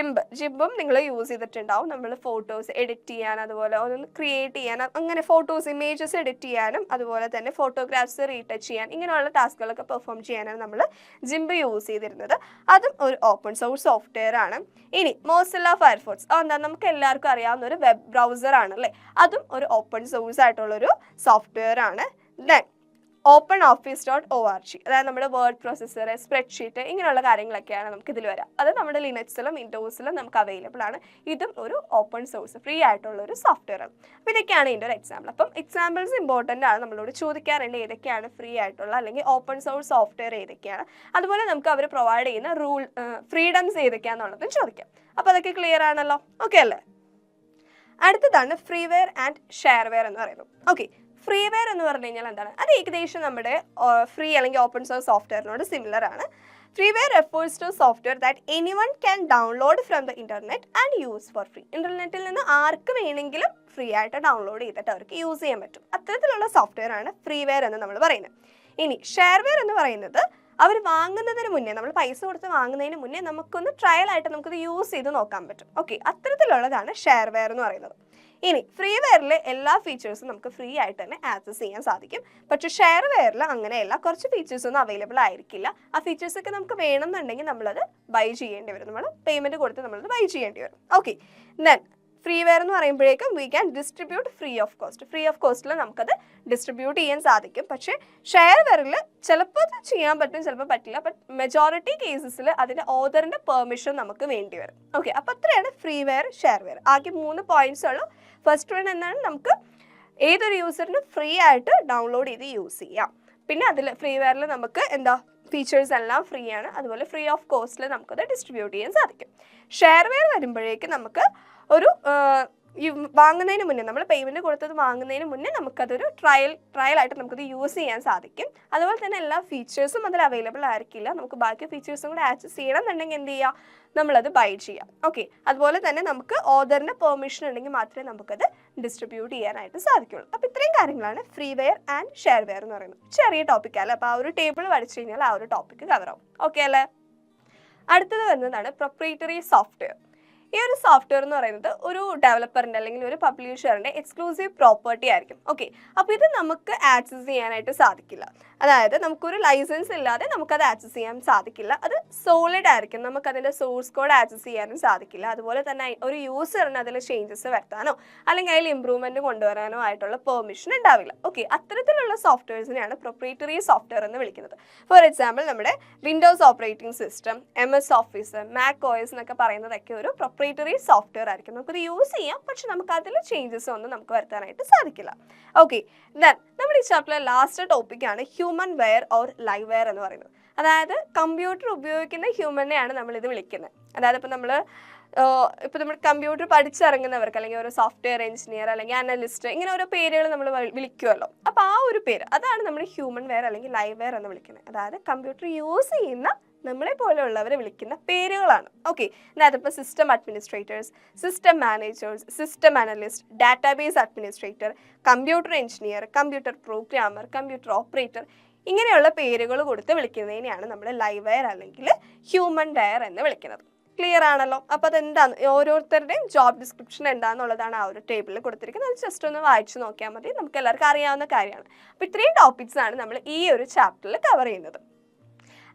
ജിംബും നിങ്ങൾ യൂസ് ചെയ്തിട്ടുണ്ടാവും. നമ്മൾ ഫോട്ടോസ് എഡിറ്റ് ചെയ്യാൻ, അതുപോലെ ഒന്ന് ക്രിയേറ്റ് ചെയ്യാൻ, അങ്ങനെ ഫോട്ടോസ് ഇമേജസ് എഡിറ്റ് ചെയ്യാനും അതുപോലെ തന്നെ ഫോട്ടോഗ്രാഫ്സ് റീടച്ച് ചെയ്യാൻ, ഇങ്ങനെയുള്ള ടാസ്കുകളൊക്കെ പെർഫോം ചെയ്യാനാണ് നമ്മൾ ജിംബ് യൂസ് ചെയ്തിരുന്നത്. അതും ഒരു ഓപ്പൺ സോഴ്സ് സോഫ്റ്റ്വെയർ ആണ്. ഇനി മോസില്ല ഫയർഫോക്സ് എന്താ നമുക്ക് എല്ലാവർക്കും അറിയാവുന്ന ഒരു വെബ് ബ്രൗസർ ആണല്ലേ, അതും ഒരു ഓപ്പൺ സോഴ്സ് ആയിട്ടുള്ളൊരു സോഫ്റ്റ്വെയർ ആണ്. ദെൻ OpenOffice.org, അതായത് നമ്മുടെ വേർഡ് പ്രോസസ്സർ, സ്പ്രെഡ്ഷീറ്റ്, ഇങ്ങനെയുള്ള കാര്യങ്ങളൊക്കെയാണ് നമുക്ക് ഇതിൽ വരാം. അത് നമ്മുടെ ലിനക്സിലും വിൻഡോസിലും നമുക്ക് അവൈലബിൾ ആണ്. ഇതും ഒരു ഓപ്പൺ സോഴ്സ് ഫ്രീ ആയിട്ടുള്ള ഒരു സോഫ്റ്റ്വെയർ ആണ്. അപ്പോൾ ഇതൊക്കെയാണ് ഇതിൻ്റെ ഒരു എക്സാമ്പിൾ. അപ്പം എക്സാമ്പിൾസ് ഇമ്പോർട്ടൻ്റ് ആണ്, നമ്മളോട് ചോദിക്കാറുണ്ട് ഏതൊക്കെയാണ് ഫ്രീ ആയിട്ടുള്ള അല്ലെങ്കിൽ ഓപ്പൺ സോഴ്സ് സോഫ്റ്റ്വെയർ ഏതൊക്കെയാണ്, അതുപോലെ നമുക്ക് അവർ പ്രൊവൈഡ് ചെയ്യുന്ന ഫ്രീഡംസ് ഏതൊക്കെയാണെന്നുള്ളതും ചോദിക്കാം. അപ്പോൾ അതൊക്കെ ക്ലിയർ ആണല്ലോ? ഓക്കെ അല്ലേ? അടുത്തതാണ് ഫ്രീവെയർ ആൻഡ് ഷെയർവെയർ എന്ന് പറയുന്നത്. ഓക്കെ, ഫ്രീവെയർ എന്ന് പറഞ്ഞു കഴിഞ്ഞാൽ എന്താണ്? അത് ഏകദേശം നമ്മുടെ ഫ്രീ അല്ലെങ്കിൽ ഓപ്പൺ സോഴ്സ് സോഫ്റ്റ്വെയറിനോട് സിമിലർ ആണ്. Freeware refers to software that anyone can download from the internet and use for free. ഇന്റർനെറ്റിൽ നിന്ന് ആർക്ക് വേണമെങ്കിലും ഫ്രീ ആയിട്ട് ഡൗൺലോഡ് ചെയ്തിട്ട് അവർക്ക് യൂസ് ചെയ്യാൻ പറ്റും. അത്തരത്തിലുള്ള സോഫ്റ്റ്വെയർ ആണ് ഫ്രീവെയർ എന്ന് നമ്മൾ പറയുന്നത്. ഇനി ഷെയർവെയർ എന്ന് പറയുന്നത് അവർ വാങ്ങുന്നതിന് മുന്നേ, നമ്മൾ പൈസ കൊടുത്ത് വാങ്ങുന്നതിന് മുന്നേ നമുക്കൊന്ന് ട്രയൽ ആയിട്ട് നമുക്കത് യൂസ് ചെയ്ത് നോക്കാൻ പറ്റും. ഓക്കെ, അത്തരത്തിലുള്ളതാണ് ഷെയർവെയർ എന്ന് പറയുന്നത്. ഇനി ഫ്രീവെയറിലെ എല്ലാ ഫീച്ചേഴ്സും നമുക്ക് ഫ്രീ ആയിട്ട് തന്നെ ആക്സസ് ചെയ്യാൻ സാധിക്കും. പക്ഷേ ഷെയർവെയറിൽ അങ്ങനെയല്ല, കുറച്ച് ഫീച്ചേഴ്സ് ഒന്നും അവൈലബിൾ ആയിരിക്കില്ല. ആ ഫീച്ചേഴ്സൊക്കെ നമുക്ക് വേണമെന്നുണ്ടെങ്കിൽ നമ്മളത് ബൈ ചെയ്യേണ്ടി വരും, നമ്മൾ പേയ്മെൻറ്റ് കൊടുത്ത് നമ്മളത് ബൈ ചെയ്യേണ്ടി വരും. ഓക്കെ, ദെൻ ഫ്രീവെയർ എന്ന് പറയുമ്പോഴേക്കും we can distribute free of cost. Free of കോസ്റ്റിൽ നമുക്കത് ഡിസ്ട്രിബ്യൂട്ട് ചെയ്യാൻ സാധിക്കും. പക്ഷേ ഷെയർവെയറിൽ ചിലപ്പോൾ അത് ചെയ്യാൻ പറ്റും, ചിലപ്പോൾ പറ്റില്ല. ബട്ട് മെജോറിറ്റി കേസസിൽ അതിൻ്റെ ഓതറിൻ്റെ പെർമിഷൻ നമുക്ക് വേണ്ടി വരും. ഓക്കെ, അപ്പോൾ അത്രയാണ് ഫ്രീവെയർ ഷെയർവെയർ. ആകെ 3 പോയിന്റ്സ് ഉള്ളൂ. ഫസ്റ്റ് വൺ എന്താണ്? നമുക്ക് ഏതൊരു യൂസറിനും ഫ്രീ ആയിട്ട് ഡൗൺലോഡ് ചെയ്ത് യൂസ് ചെയ്യാം. പിന്നെ അതിൽ ഫ്രീവെയറിൽ നമുക്ക് എന്താ ഫീച്ചേഴ്സ് എല്ലാം ഫ്രീ ആണ്, അതുപോലെ ഫ്രീ ഓഫ് കോസ്റ്റിൽ നമുക്കത് ഡിസ്ട്രിബ്യൂട്ട് ചെയ്യാൻ സാധിക്കും. ഷെയർവെയർ വരുമ്പോഴേക്കും നമുക്ക് ഒരു വാങ്ങുന്നതിന് മുന്നേ, നമ്മൾ പേയ്മെൻറ്റ് കൊടുത്തത് വാങ്ങുന്നതിന് മുന്നേ നമുക്കതൊരു ട്രയലായിട്ട് നമുക്കത് യൂസ് ചെയ്യാൻ സാധിക്കും. അതുപോലെ തന്നെ എല്ലാ ഫീച്ചേഴ്സും അതിൽ അവൈലബിൾ ആയിരിക്കില്ല. നമുക്ക് ബാക്കി ഫീച്ചേഴ്സും കൂടെ ആക്സസ് ചെയ്യണം എന്നുണ്ടെങ്കിൽ എന്ത് ചെയ്യുക? നമ്മളത് ബൈ ചെയ്യാം. ഓക്കെ, അതുപോലെ തന്നെ നമുക്ക് ഓതറിൻ്റെ പെർമിഷൻ ഉണ്ടെങ്കിൽ മാത്രമേ നമുക്കത് ഡിസ്ട്രിബ്യൂട്ട് ചെയ്യാനായിട്ട് സാധിക്കുള്ളൂ. അപ്പോൾ ഇത്രയും കാര്യങ്ങളാണ് ഫ്രീവെയർ ആൻഡ് ഷെയർവെയർ എന്ന് പറയുന്നത്. ചെറിയ ടോപ്പിക്കല്ലേ, അപ്പോൾ ആ ഒരു ടേബിൾ പഠിച്ചു കഴിഞ്ഞാൽ ആ ഒരു ടോപ്പിക്ക് കവർ ആവും. ഓക്കെ അല്ലേ? അടുത്തത് വരുന്നതാണ് പ്രൊപ്രൈറ്ററി സോഫ്റ്റ്വെയർ. ഈ ഒരു സോഫ്റ്റ്വെയർ എന്ന് പറയുന്നത് ഒരു ഡെവലപ്പറിൻ്റെ അല്ലെങ്കിൽ ഒരു പബ്ലിഷറിൻ്റെ എക്സ്ക്ലൂസീവ് പ്രോപ്പർട്ടി ആയിരിക്കും. ഓക്കെ, അപ്പോൾ ഇത് നമുക്ക് ആക്സസ് ചെയ്യാനായിട്ട് സാധിക്കില്ല. അതായത് നമുക്കൊരു ലൈസൻസ് ഇല്ലാതെ നമുക്കത് ആക്സസ് ചെയ്യാൻ സാധിക്കില്ല. അത് സോളിഡ് ആയിരിക്കും, നമുക്കതിൻ്റെ സോഴ്സ് കോഡ് ആക്സസ് ചെയ്യാനും സാധിക്കില്ല. അതുപോലെ തന്നെ ഒരു യൂസറിന് അതിൽ ചേഞ്ചസ് വരുത്താനോ അല്ലെങ്കിൽ അതിൽ ഇമ്പ്രൂവ്മെൻറ്റ് കൊണ്ടുവരാനോ ആയിട്ടുള്ള പെർമിഷൻ ഉണ്ടാവില്ല. ഓക്കെ, അത്തരത്തിലുള്ള സോഫ്റ്റ്വെയർസിനെയാണ് പ്രൊപ്രൈറ്ററി സോഫ്റ്റ്വെയർ എന്ന് വിളിക്കുന്നത്. ഫോർ എക്സാമ്പിൾ, നമ്മുടെ Windows operating system, MS office, Mac OS എന്നൊക്കെ പറയുന്നതൊക്കെ ഒരു പ്രൊപ്രൈറ്ററി സോഫ്റ്റ്വെയർ ആയിരിക്കും. നമുക്കത് യൂസ് ചെയ്യാം, പക്ഷെ നമുക്ക് അതിൽ ചേഞ്ചസ് ഒന്നും നമുക്ക് വരുത്താനായിട്ട് സാധിക്കില്ല. ഓക്കെ, ദെൻ നമ്മുടെ ഈ ചാപ്റ്ററിലെ ലാസ്റ്റ് ടോപ്പിക്കാണ് human ware or live ware എന്ന് പറയുന്നത്. അതായത് കമ്പ്യൂട്ടർ ഉപയോഗിക്കുന്ന ഹ്യൂമനെയാണ് നമ്മളിത് വിളിക്കുന്നത്. അതായത് ഇപ്പോൾ നമ്മൾ കമ്പ്യൂട്ടർ പഠിച്ചിറങ്ങുന്നവർക്ക് അല്ലെങ്കിൽ ഒരു സോഫ്റ്റ്വെയർ എഞ്ചിനീയർ അല്ലെങ്കിൽ അനലിസ്റ്റ്, ഇങ്ങനെ ഓരോ പേരുകൾ നമ്മൾ വിളിക്കുമല്ലോ. അപ്പോൾ ആ ഒരു പേര്, അതാണ് നമ്മൾ ഹ്യൂമൻ വെയർ അല്ലെങ്കിൽ ലൈവ് വെയർ എന്ന് വിളിക്കുന്നത്. അതായത് കമ്പ്യൂട്ടർ യൂസ് ചെയ്യുന്ന നമ്മളെ പോലെയുള്ളവരെ വിളിക്കുന്ന പേരുകളാണ്. ഓക്കെ, അതായത് ഇപ്പോൾ system administrators, system managers, system analyst, database administrator, computer engineer, computer programmer, computer operator, ഇങ്ങനെയുള്ള പേരുകൾ കൊടുത്ത് വിളിക്കുന്നതിനെയാണ് നമ്മൾ ലൈവ് വെയർ അല്ലെങ്കിൽ ഹ്യൂമൻ വെയർ എന്ന് വിളിക്കുന്നത്. ക്ലിയർ ആണല്ലോ? അപ്പോൾ അതെന്താണ്, ഓരോരുത്തരുടെയും ജോബ് ഡിസ്ക്രിപ്ഷൻ എന്താണെന്നുള്ളതാണ് ആ ഒരു ടേബിളിൽ കൊടുത്തിരിക്കുന്നത്. അത് ജസ്റ്റ് ഒന്ന് വായിച്ചു നോക്കിയാൽ മതി, നമുക്ക് എല്ലാവർക്കും അറിയാവുന്ന കാര്യമാണ്. അപ്പോൾ ഇത്രയും ടോപ്പിക്സ് ആണ് നമ്മൾ ഈ ഒരു ചാപ്റ്ററിൽ കവർ ചെയ്യുന്നത്.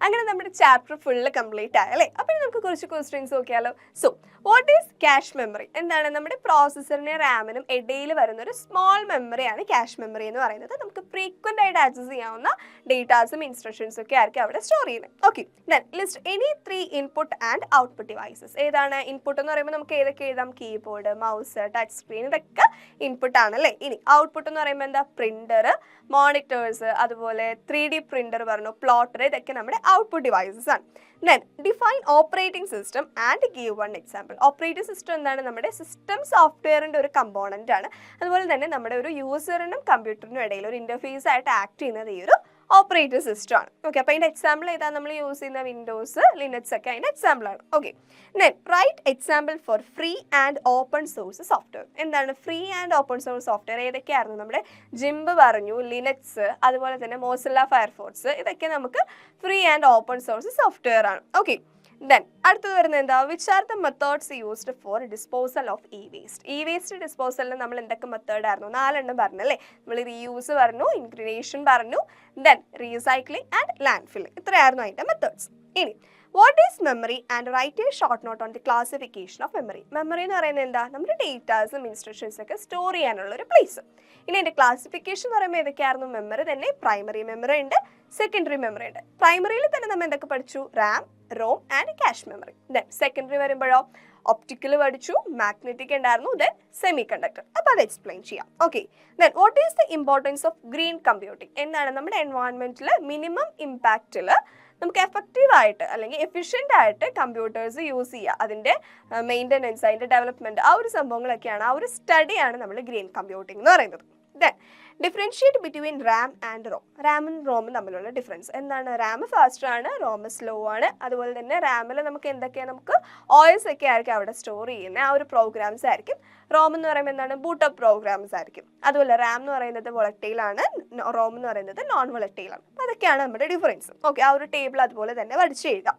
അങ്ങനെ നമ്മുടെ ചാപ്റ്റർ ഫുള്ള് കംപ്ലീറ്റ് ആയല്ലേ? അപ്പോൾ നമുക്ക് കുറച്ച് ക്വസ്റ്റ്യൻസ് നോക്കിയാലോ. So what is cache memory? എന്താണ്? നമ്മുടെ പ്രോസസ്സറിനും റാമിനും ഇടയിൽ വരുന്ന ഒരു സ്മോൾ മെമ്മറിയാണ് ക്യാഷ് മെമ്മറി എന്ന് പറയുന്നത്. നമുക്ക് ഫ്രീക്വന്റ് ആയിട്ട് ആക്സസ് ചെയ്യാവുന്ന ഡേറ്റാസും ഇൻസ്ട്രക്ഷൻസും ഒക്കെ ആയിരിക്കും അവിടെ സ്റ്റോർ ചെയ്യുന്നത്. Okay, then list any 3 input and output devices. ഏതാണ് ഇൻപുട്ട് എന്ന് പറയുമ്പോൾ നമുക്ക് ഏതൊക്കെ എഴുതാം? കീബോർഡ്, മൗസ്, ടച്ച് സ്ക്രീൻ, ഇതൊക്കെ ഇൻപുട്ട് ആണല്ലേ. ഇനി ഔട്ട്പുട്ട് എന്ന് പറയുമ്പോൾ എന്താ? പ്രിന്റർ, മോണിറ്റേഴ്സ്, അതുപോലെ 3D പ്രിന്റർ പറഞ്ഞു, പ്ലോട്ടർ, ഇതൊക്കെ നമ്മുടെ ഔട്ട്പുട്ട് ഡിവൈസസ് ആണ്. Then define operating system and give one example. Operating system എന്താണ്? നമ്മുടെ സിസ്റ്റം സോഫ്റ്റ്വെയറിൻ്റെ ഒരു കമ്പോണൻ്റ് ആണ്. അതുപോലെ തന്നെ നമ്മുടെ ഒരു യൂസറിനും കമ്പ്യൂട്ടറിനും ഇടയിൽ ഒരു ഇൻ്റർഫേസ് ആയിട്ട് ആക്ട് ചെയ്യുന്നത് ഈ ഒരു ഓപ്പറേറ്റിംഗ് സിസ്റ്റം ആണ്. ഓക്കെ, അപ്പോൾ അതിൻ്റെ എക്സാമ്പിൾ ഏതാ? നമ്മൾ യൂസ് ചെയ്യുന്ന വിൻഡോസ്, ലിനക്സ് ഒക്കെ അതിൻ്റെ എക്സാമ്പിൾ ആണ്. Okay, then write example for free and open source software. എന്താണ് free and open source software? ഏതൊക്കെയായിരുന്നു? നമ്മുടെ ജിംബ് പറഞ്ഞു, ലിനക്സ്, അതുപോലെ തന്നെ മോസില്ല ഫയർഫോക്സ്, ഇതൊക്കെ നമുക്ക് free and open source software ആണ്. ഓക്കെ, ദെൻ അടുത്തത് വരുന്നത് എന്താ? Which are the methods used for disposal of e waste? E waste ഡിസ്പോസലിന് നമ്മൾ എന്തൊക്കെ മെത്തേഡ് ആയിരുന്നു? 4 എണ്ണം പറഞ്ഞല്ലേ. നമ്മൾ റീയൂസ് പറഞ്ഞു, ഇൻക്രിനേഷൻ പറഞ്ഞു, then recycling and land filling. ഇത്രയായിരുന്നു അതിൻ്റെ മെത്തേഡ്സ്. ഇനി what is memory and write a short note on the classification of memory. Memory എന്ന് പറയുന്നത് എന്താ? നമ്മുടെ ഡേറ്റാസും ഇൻസ്ട്രക്ഷൻസും ഒക്കെ സ്റ്റോർ ചെയ്യാനുള്ള ഒരു പ്ലേസ്. ഇനി അതിൻ്റെ ക്ലാസിഫിക്കേഷൻ എന്ന് പറയുമ്പോൾ ഏതൊക്കെയായിരുന്നു? മെമ്മറി തന്നെ പ്രൈമറി മെമ്മറി ഉണ്ട്, സെക്കൻഡറി മെമ്മറി ഉണ്ട്. പ്രൈമറിയിൽ തന്നെ നമ്മൾ എന്തൊക്കെ പഠിച്ചു? RAM, ROM and cache memory. Then secondary വരുമ്പോഴോ ഒപ്റ്റിക്കൽ പഠിച്ചു, മാഗ്നറ്റിക് ഉണ്ടായിരുന്നു, ദെൻ സെമി കണ്ടക്ടർ. അപ്പോൾ അത് എക്സ്പ്ലെയിൻ ചെയ്യാം. Okay, then what is the importance of green computing? എന്താണ്? നമ്മുടെ എൻവയോൺമെൻറ്റിൽ മിനിമം ഇമ്പാക്റ്റിൽ നമുക്ക് എഫക്റ്റീവായിട്ട് അല്ലെങ്കിൽ എഫിഷ്യൻ്റ് ആയിട്ട് കമ്പ്യൂട്ടേഴ്സ് യൂസ് ചെയ്യുക, അതിൻ്റെ മെയിൻ്റനൻസ്, അതിൻ്റെ ഡെവലപ്മെൻറ്റ്, ആ ഒരു സംഭവങ്ങളൊക്കെയാണ്, ആ ഒരു സ്റ്റഡിയാണ് നമ്മൾ ഗ്രീൻ കമ്പ്യൂട്ടിംഗ് എന്ന് പറയുന്നത്. Then differentiate between RAM and ROM. റാമും റോമും തമ്മിലുള്ള ഡിഫറൻസ് എന്താണ്? റാം ഫാസ്റ്റർ ആണ്, റോം സ്ലോ ആണ്. അതുപോലെ തന്നെ റാമിൽ നമുക്ക് എന്തൊക്കെയാണ്? നമുക്ക് OS ഒക്കെ ആയിരിക്കും അവിടെ സ്റ്റോർ ചെയ്യുന്നത്, ആ ഒരു പ്രോഗ്രാംസ് ആയിരിക്കും. റോം എന്ന് പറയുമ്പോൾ എന്താണ്? ബൂട്ടപ്പ് പ്രോഗ്രാംസ് ആയിരിക്കും. അതുപോലെ റാം എന്ന് പറയുന്നത് വോളറ്റൈൽ ആണ്, റോം എന്ന് പറയുന്നത് നോൺ വോളറ്റൈൽ ആണ്. അപ്പോൾ അതൊക്കെയാണ് നമ്മുടെ ഡിഫറൻസ്. ഓക്കെ, ആ ഒരു ടേബിൾ അതുപോലെ തന്നെ പഠിച്ച് എഴുതാം.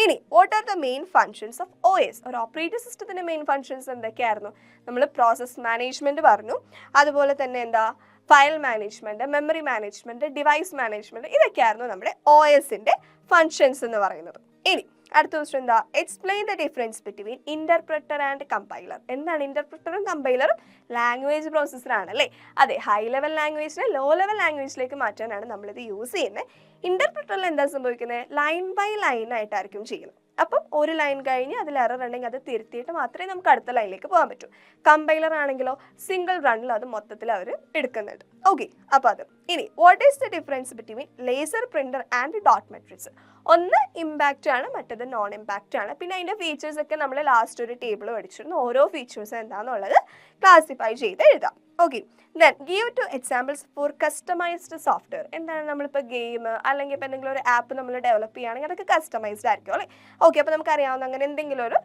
ഇനി what are the main functions of OS? ഒരു ഓപ്പറേറ്റിംഗ് സിസ്റ്റത്തിൻ്റെ മെയിൻ ഫങ്ഷൻസ് എന്തൊക്കെയായിരുന്നു? നമ്മൾ പ്രോസസ് മാനേജ്മെൻറ്റ് പറഞ്ഞു, അതുപോലെ തന്നെ എന്താ? File management, memory management, device management, ഇതൊക്കെയായിരുന്നു നമ്മുടെ OSൻ്റെ ഫങ്ഷൻസ് എന്ന് പറയുന്നത്. ഇനി അടുത്ത ക്വസ്റ്റ്യൻ എന്താ? Explain the difference between interpreter and compiler. എന്താണ് ഇന്റർപ്രറ്ററും കമ്പൈലറും? ലാംഗ്വേജ് പ്രോസസ്സർ ആണല്ലേ. അതെ, ഹൈ ലെവൽ ലാംഗ്വേജിനെ ലോ ലെവൽ ലാംഗ്വേജിലേക്ക് മാറ്റാനാണ് നമ്മളിത് യൂസ് ചെയ്യുന്നത്. ഇന്റർപ്രറ്ററിൽ എന്താ സംഭവിക്കുന്നത്? ലൈൻ ബൈ ലൈൻ ആയിട്ടായിരിക്കും ചെയ്യുന്നത്. അപ്പം ഒരു ലൈൻ കഴിഞ്ഞ് അതിൽ എറർ ഉണ്ടെങ്കിൽ അത് തിരുത്തിയിട്ട് മാത്രമേ നമുക്ക് അടുത്ത ലൈനിലേക്ക് പോകാൻ പറ്റൂ. കമ്പൈലർ ആണെങ്കിലോ സിംഗിൾ റണ്ണിൽ അത് മൊത്തത്തിൽ അവർ എടുക്കുന്നുണ്ട്. ഓക്കെ, അപ്പോൾ അത്. ഇനി what is the difference between laser printer and dot matrix? ഒന്ന് ഇമ്പാക്റ്റ് ആണ്, മറ്റേത് നോൺ ഇമ്പാക്റ്റ് ആണ്. പിന്നെ അതിൻ്റെ ഫീച്ചേഴ്സ് ഒക്കെ നമ്മൾ ലാസ്റ്റ് ഒരു ടേബിൾ പഠിച്ചിരുന്നു. ഓരോ ഫീച്ചേഴ്സ് എന്താണെന്നുള്ളത് ക്ലാസിഫൈ ചെയ്ത് എഴുതാം. Okay, then give 2 examples for customized software. എന്താണ്? നമ്മളിപ്പോൾ ഗെയിം അല്ലെങ്കിൽ ഇപ്പോൾ എന്തെങ്കിലും ഒരു ആപ്പ് നമ്മൾ ഡെവലപ്പ് ചെയ്യുകയാണെങ്കിൽ അതൊക്കെ കസ്റ്റമൈസ്ഡ് ആയിരിക്കും അല്ലേ. ഓക്കെ, അപ്പോൾ നമുക്ക് അറിയാവുന്ന അങ്ങനെ എന്തെങ്കിലും ഒരു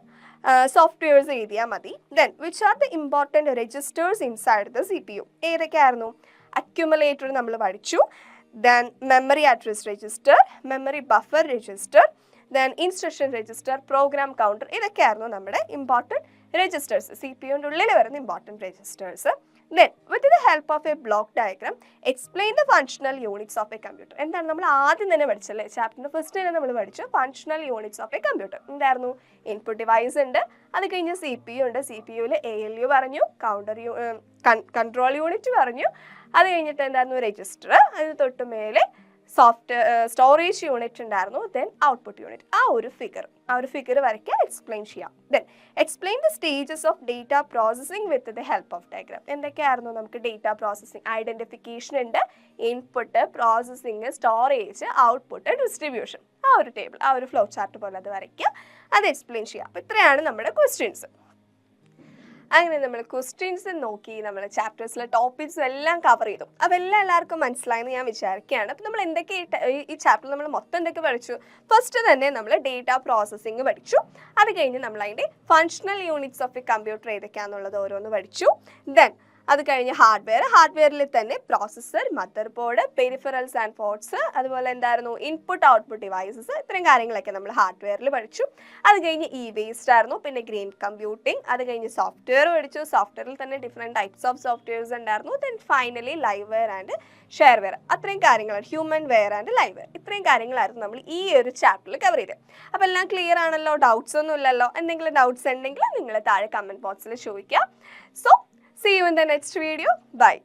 സോഫ്റ്റ്വെയർസ് എഴുതിയാൽ മതി. Then which are the important registers inside the CPU? ഏതൊക്കെയായിരുന്നു? അക്യുമുലേറ്റർ നമ്മൾ പഠിച്ചു, then memory address register, memory buffer register, then instruction register, program counter, ഇതൊക്കെയായിരുന്നു നമ്മുടെ ഇമ്പോർട്ടൻറ്റ് രജിസ്റ്റേഴ്സ്, CPUൻ്റെ ഉള്ളിൽ വരുന്ന important registers. Then, with the help of a block diagram, explain the functional units of a computer. എന്താണ്? നമ്മൾ ആദ്യം തന്നെ പഠിച്ചല്ലേ, ചാപ്റ്ററിൻ്റെ ഫസ്റ്റ് തന്നെ നമ്മൾ പഠിച്ചു functional units of a computer. എന്തായിരുന്നു? ഇൻപുട്ട് ഡിവൈസ് ഉണ്ട്, അത് കഴിഞ്ഞ് CPU ഉണ്ട്, CPUവിൽ ALU പറഞ്ഞു, കൺട്രോൾ യൂണിറ്റ് പറഞ്ഞു, അത് കഴിഞ്ഞിട്ട് എന്തായിരുന്നു? രജിസ്റ്റർ, അതിന് തൊട്ട് മേലെ സ്റ്റോറേജ് യൂണിറ്റ് ഉണ്ടായിരുന്നു, ദെൻ ഔട്ട്പുട്ട് യൂണിറ്റ്. ആ ഒരു ഫിഗർ വരയ്ക്കുക, എക്സ്പ്ലെയിൻ ചെയ്യാം. Then explain the stages of data processing with the help of diagram. എന്തൊക്കെയായിരുന്നു? നമുക്ക് ഡേറ്റ പ്രോസസ്സിംഗ്, ഐഡന്റിഫിക്കേഷൻ ഉണ്ട്, input, processing, storage, output, distribution. ആ ഒരു ടേബിൾ, ആ ഒരു ഫ്ലോ ചാർട്ട് പോലെ അത് വരയ്ക്കുക, അത് എക്സ്പ്ലെയിൻ ചെയ്യാം. അപ്പോൾ ഇത്രയാണ് നമ്മുടെ ക്വസ്റ്റ്യൻസ്. അങ്ങനെ നമ്മൾ ക്വസ്റ്റ്യൻസ് നോക്കി, നമ്മൾ ചാപ്റ്റേഴ്സിലെ ടോപ്പിക്സ് എല്ലാം കവർ ചെയ്തു. അപ്പോൾ എല്ലാവർക്കും മനസ്സിലായെന്ന് ഞാൻ വിചാരിക്കുകയാണ്. അപ്പോൾ നമ്മൾ എന്തൊക്കെ ഈ ചാപ്റ്ററിൽ നമ്മൾ മൊത്തം എന്തൊക്കെ പഠിച്ചു? ഫസ്റ്റ് തന്നെ നമ്മൾ ഡേറ്റ പ്രോസസ്സിംഗ് പഠിച്ചു, അത് കഴിഞ്ഞ് നമ്മൾ അതിൻ്റെ functional units of a computer ഏതൊക്കെയാണെന്നുള്ളത് ഓരോന്ന് പഠിച്ചു. ദെൻ അത് കഴിഞ്ഞ് ഹാർഡ്വെയറിൽ തന്നെ processor, motherboard, peripherals and ports, അതുപോലെ എന്തായിരുന്നു ഇൻപുട്ട് ഔട്ട്പുട്ട് ഡിവൈസസ്, ഇത്രയും കാര്യങ്ങളൊക്കെ നമ്മൾ ഹാർഡ്വെയറിൽ പഠിച്ചു. അത് കഴിഞ്ഞ് ഇ വേസ്റ്റ് ആയിരുന്നു, പിന്നെ ഗ്രീൻ കമ്പ്യൂട്ടിംഗ്, അത് കഴിഞ്ഞ് സോഫ്റ്റ്വെയർ പഠിച്ചു. സോഫ്റ്റ്വെയറിൽ തന്നെ ഡിഫറെൻറ്റ് ടൈപ്സ് ഓഫ് സോഫ്റ്റ്വെയർസ് ഉണ്ടായിരുന്നു. Then finally live ware and share ware, അത്രയും കാര്യങ്ങളാണ്. Human ware and live ware, ഇത്രയും കാര്യങ്ങളായിരുന്നു നമ്മൾ ഈ ഒരു ചാപ്റ്ററിൽ കവർ ചെയ്തത്. അപ്പോൾ എല്ലാം ക്ലിയർ ആണല്ലോ? ഡൗട്ട്സ് ഒന്നും ഇല്ലല്ലോ? എന്തെങ്കിലും ഡൗട്ട്സ് ഉണ്ടെങ്കിൽ നിങ്ങൾ താഴെ കമൻറ്റ് ബോക്സിൽ ചോദിക്കുക. So see you in the next video. Bye.